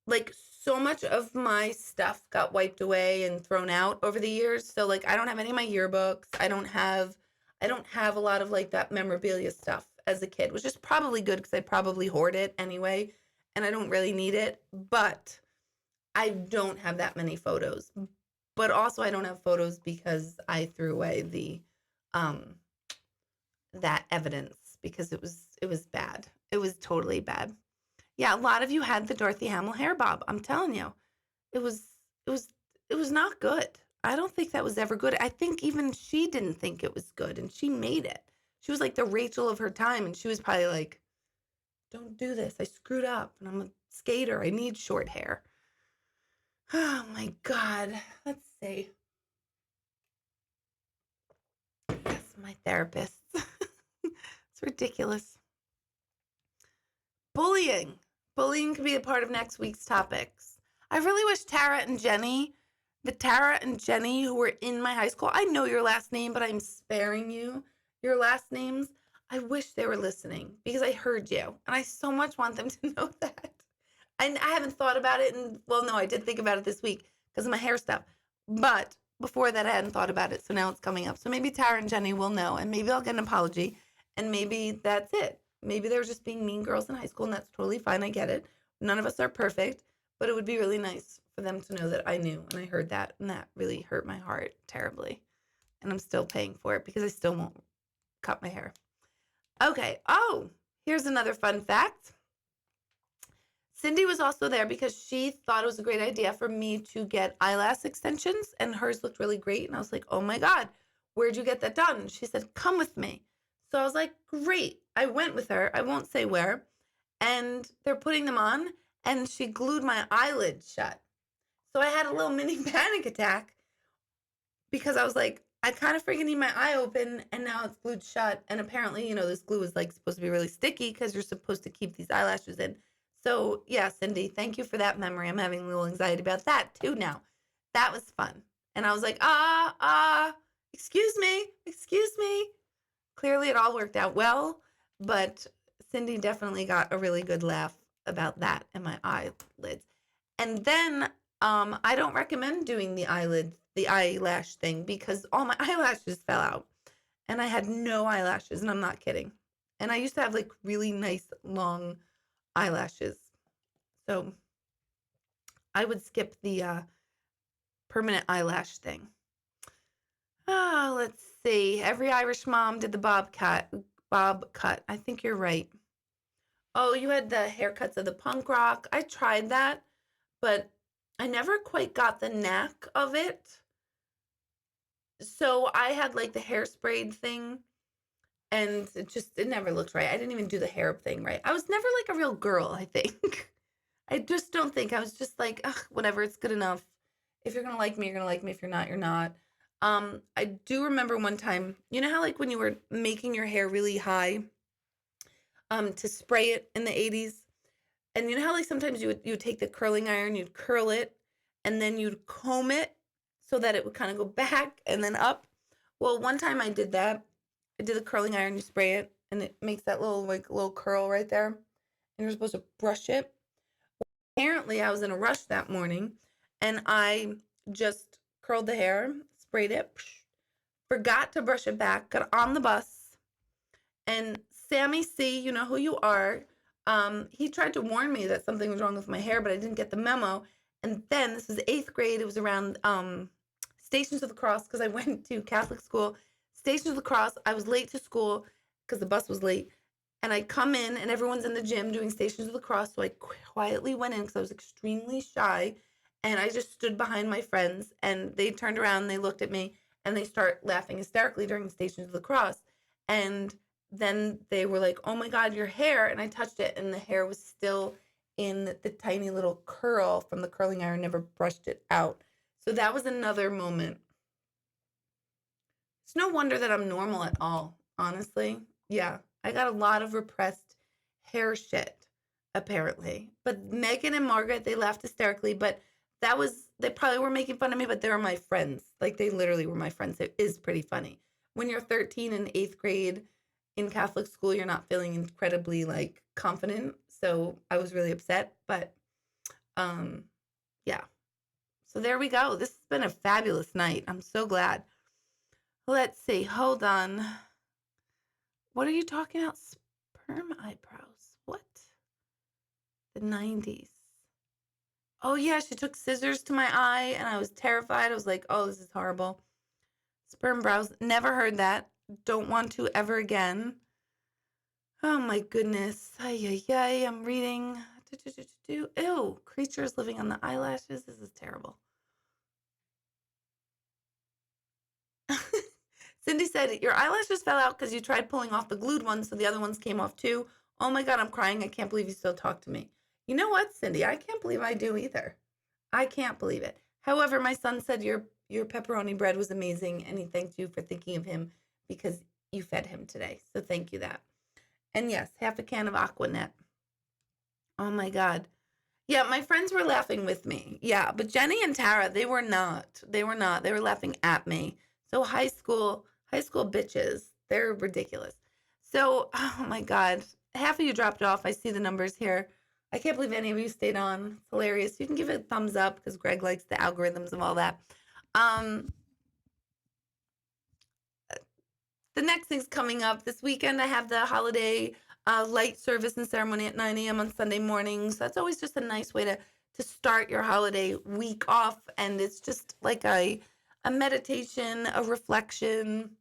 like, so much of my stuff got wiped away and thrown out over the years. So like I don't have any of my yearbooks. I don't have a lot of like that memorabilia stuff as a kid, which is probably good because I probably hoard it anyway and I don't really need it. But I don't have that many photos. But also I don't have photos because I threw away the that evidence because it was bad. It was totally bad. Yeah, a lot of you had the Dorothy Hamill hair bob. I'm telling you, it was it was it was not good. I don't think that was ever good. I think even she didn't think it was good, and she made it. She was like the Rachel of her time, and she was probably like, "Don't do this. I screwed up, and I'm a skater. I need short hair." Oh my God. Let's see. That's my therapist. It's ridiculous. Bullying. Bullying could be a part of next week's topics. I really wish Tara and Jenny, who were in my high school, I know your last name, but I'm sparing you your last names. I wish they were listening because I heard you and I so much want them to know that. And I haven't thought about it. And well, no, I did think about it this week because of my hair stuff. But before that, I hadn't thought about it. So now it's coming up. So maybe Tara and Jenny will know and maybe I'll get an apology and maybe that's it. Maybe they were just being mean girls in high school, and that's totally fine. I get it. None of us are perfect, but it would be really nice for them to know that I knew and I heard that, and that really hurt my heart terribly. And I'm still paying for it because I still won't cut my hair. Okay. Oh, here's another fun fact. Cindy was also there because she thought it was a great idea for me to get eyelash extensions, and hers looked really great. And I was like, oh my God, where'd you get that done? She said, come with me. So I was like, great. I went with her. I won't say where. And they're putting them on, and she glued my eyelid shut. So I had a little mini panic attack because I was like, I kind of freaking need my eye open, and now it's glued shut. And apparently, this glue is like supposed to be really sticky because you're supposed to keep these eyelashes in. So yeah, Cindy, thank you for that memory. I'm having a little anxiety about that too now. That was fun. And I was like, excuse me. Clearly it all worked out well, but Cindy definitely got a really good laugh about that and my eyelids. And then I don't recommend doing the eyelash thing because all my eyelashes fell out and I had no eyelashes, and I'm not kidding. And I used to have like really nice long eyelashes. So I would skip the permanent eyelash thing. Oh, let's see. Every Irish mom did the bob cut. I think you're right. Oh, you had the haircuts of the punk rock. I tried that, but I never quite got the knack of it. So I had like the hairsprayed thing, and it never looked right. I didn't even do the hair thing right. I was never like a real girl, I think. I just don't think. I was just like, ugh, whatever, it's good enough. If you're gonna like me, you're gonna like me. If you're not, you're not. I do remember one time, you know how like when you were making your hair really high, to spray it in the 80s? And you know how like sometimes you would take the curling iron, you'd curl it, and then you'd comb it so that it would kind of go back and then up. Well, one time I did that. I did the curling iron, you spray it, and it makes that little curl right there. And you're supposed to brush it. Apparently, I was in a rush that morning, and I just curled the hair, sprayed it, forgot to brush it back, got on the bus, and Sammy C, you know who you are, he tried to warn me that something was wrong with my hair, but I didn't get the memo. And then this was 8th grade. It was around Stations of the Cross because I went to Catholic school. Stations of the Cross. I was late to school because the bus was late. And I come in and everyone's in the gym doing Stations of the Cross. So I quietly went in because I was extremely shy. And I just stood behind my friends and they turned around and they looked at me and they start laughing hysterically during Stations of the Cross. And then they were like, "Oh my God, your hair." And I touched it and the hair was still in the tiny little curl from the curling iron, never brushed it out. So that was another moment. It's no wonder that I'm normal at all, honestly. Yeah, I got a lot of repressed hair shit, apparently. But Megan and Margaret, they laughed hysterically, but they probably were making fun of me, but they were my friends. Like, they literally were my friends. It is pretty funny. When you're 13 in 8th grade in Catholic school, you're not feeling incredibly, like, confident. So I was really upset, but um, yeah. So there we go. This has been a fabulous night. I'm so glad. Let's see. Hold on. What are you talking about? Sperm eyebrows. What? The 90s. Oh, yeah. She took scissors to my eye and I was terrified. I was like, oh, this is horrible. Sperm brows. Never heard that. Don't want to ever again. Oh, my goodness. Ay, ay, ay. I'm reading. Ew. Creatures living on the eyelashes. This is terrible. Cindy said, your eyelashes fell out because you tried pulling off the glued ones, so the other ones came off too. Oh my God, I'm crying. I can't believe you still talk to me. You know what, Cindy? I can't believe I do either. I can't believe it. However, my son said your pepperoni bread was amazing, and he thanked you for thinking of him because you fed him today. So thank you that. And yes, half a can of Aquanet. Oh my God. Yeah, my friends were laughing with me. Yeah, but Jenny and Tara, they were not. They were not. They were laughing at me. So high school bitches, they're ridiculous. So, oh my God, half of you dropped off. I see the numbers here. I can't believe any of you stayed on. It's hilarious. You can give it a thumbs up because Greg likes the algorithms and all that. Um, the next thing's coming up this weekend. I have the holiday light service and ceremony at 9 a.m. on Sunday mornings. That's always just a nice way to start your holiday week off. And it's just like a meditation, a reflection,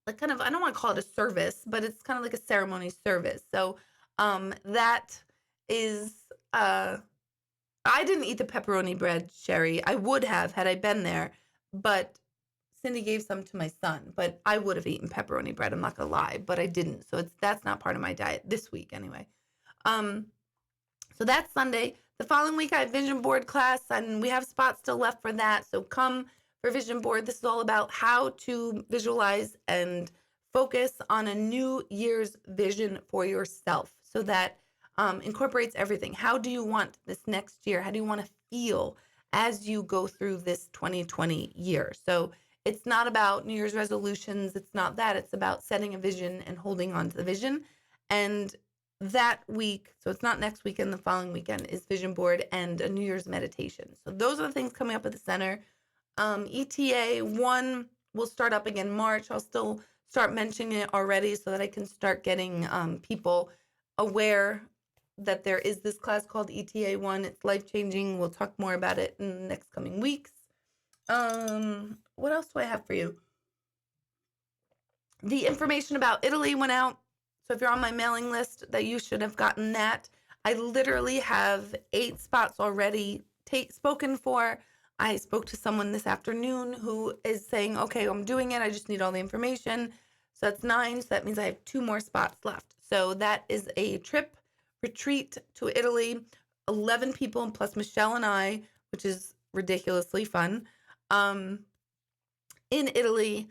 like kind of, I don't want to call it a service, but it's kind of like a ceremony service. So that is, I didn't eat the pepperoni bread, Sherry. I would have had I been there, but Cindy gave some to my son, but I would have eaten pepperoni bread. I'm not gonna lie, but I didn't. So that's not part of my diet this week anyway. Um, so that's Sunday. The following week I have vision board class and we have spots still left for that. So come for vision board. This is all about how to visualize and focus on a new year's vision for yourself so that incorporates everything. How do you want this next year? How do you want to feel as you go through this 2020 year? So it's not about New Year's resolutions. It's not that. It's about setting a vision and holding on to the vision. And that week, so it's not next weekend, the following weekend is vision board and a New Year's meditation. So those are the things coming up at the center. ETA 1 will start up again March. I'll still start mentioning it already so that I can start getting people aware that there is this class called ETA 1. It's life-changing. We'll talk more about it in the next coming weeks. What else do I have for you? The information about Italy went out. So if you're on my mailing list, that you should have gotten that. I literally have 8 spots already spoken for. I spoke to someone this afternoon who is saying, okay, I'm doing it. I just need all the information. So that's 9. So that means I have 2 more spots left. So that is a trip retreat to Italy, 11 people plus Michelle and I, which is ridiculously fun. In Italy,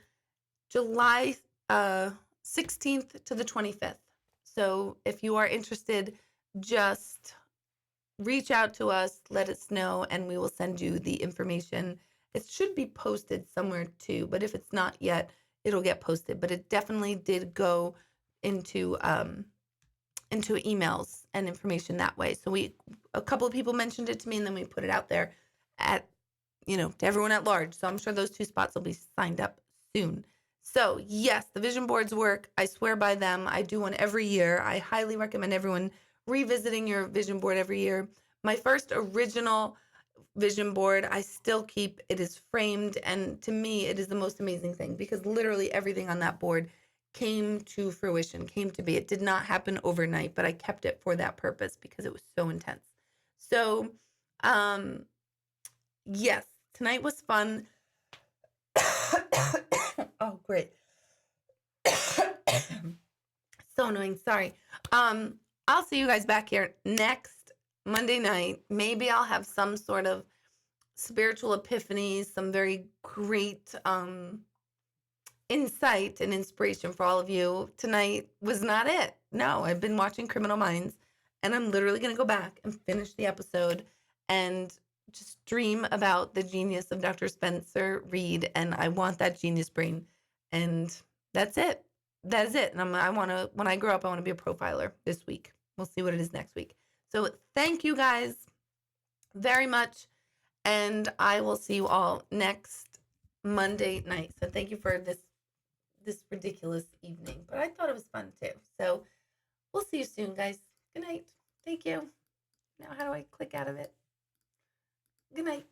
July 16th to the 25th. So if you are interested, just reach out to us, let us know, and we will send you the information. It should be posted somewhere too, but if it's not yet, it'll get posted. But it definitely did go into emails and information that way. So a couple of people mentioned it to me, and then we put it out there at to everyone at large. So I'm sure those 2 spots will be signed up soon. So yes, the vision boards work. I swear by them. I do one every year. I highly recommend everyone revisiting your vision board every year. My first original vision board, I still keep. It is framed, and to me, it is the most amazing thing because literally everything on that board came to fruition, came to be. It did not happen overnight, but I kept it for that purpose because it was so intense. So, yes, tonight was fun. Oh, great. So annoying. Sorry. I'll see you guys back here next Monday night. Maybe I'll have some sort of spiritual epiphanies, some very great insight and inspiration for all of you. Tonight was not it. No, I've been watching Criminal Minds, and I'm literally going to go back and finish the episode and just dream about the genius of Dr. Spencer Reid, and I want that genius brain, and that's it. That is it. And when I grow up, I want to be a profiler this week. We'll see what it is next week. So thank you guys very much, and I will see you all next Monday night. So thank you for this ridiculous evening, but I thought it was fun too. So we'll see you soon, guys. Good night. Thank you. Now, how do I click out of it? Good night.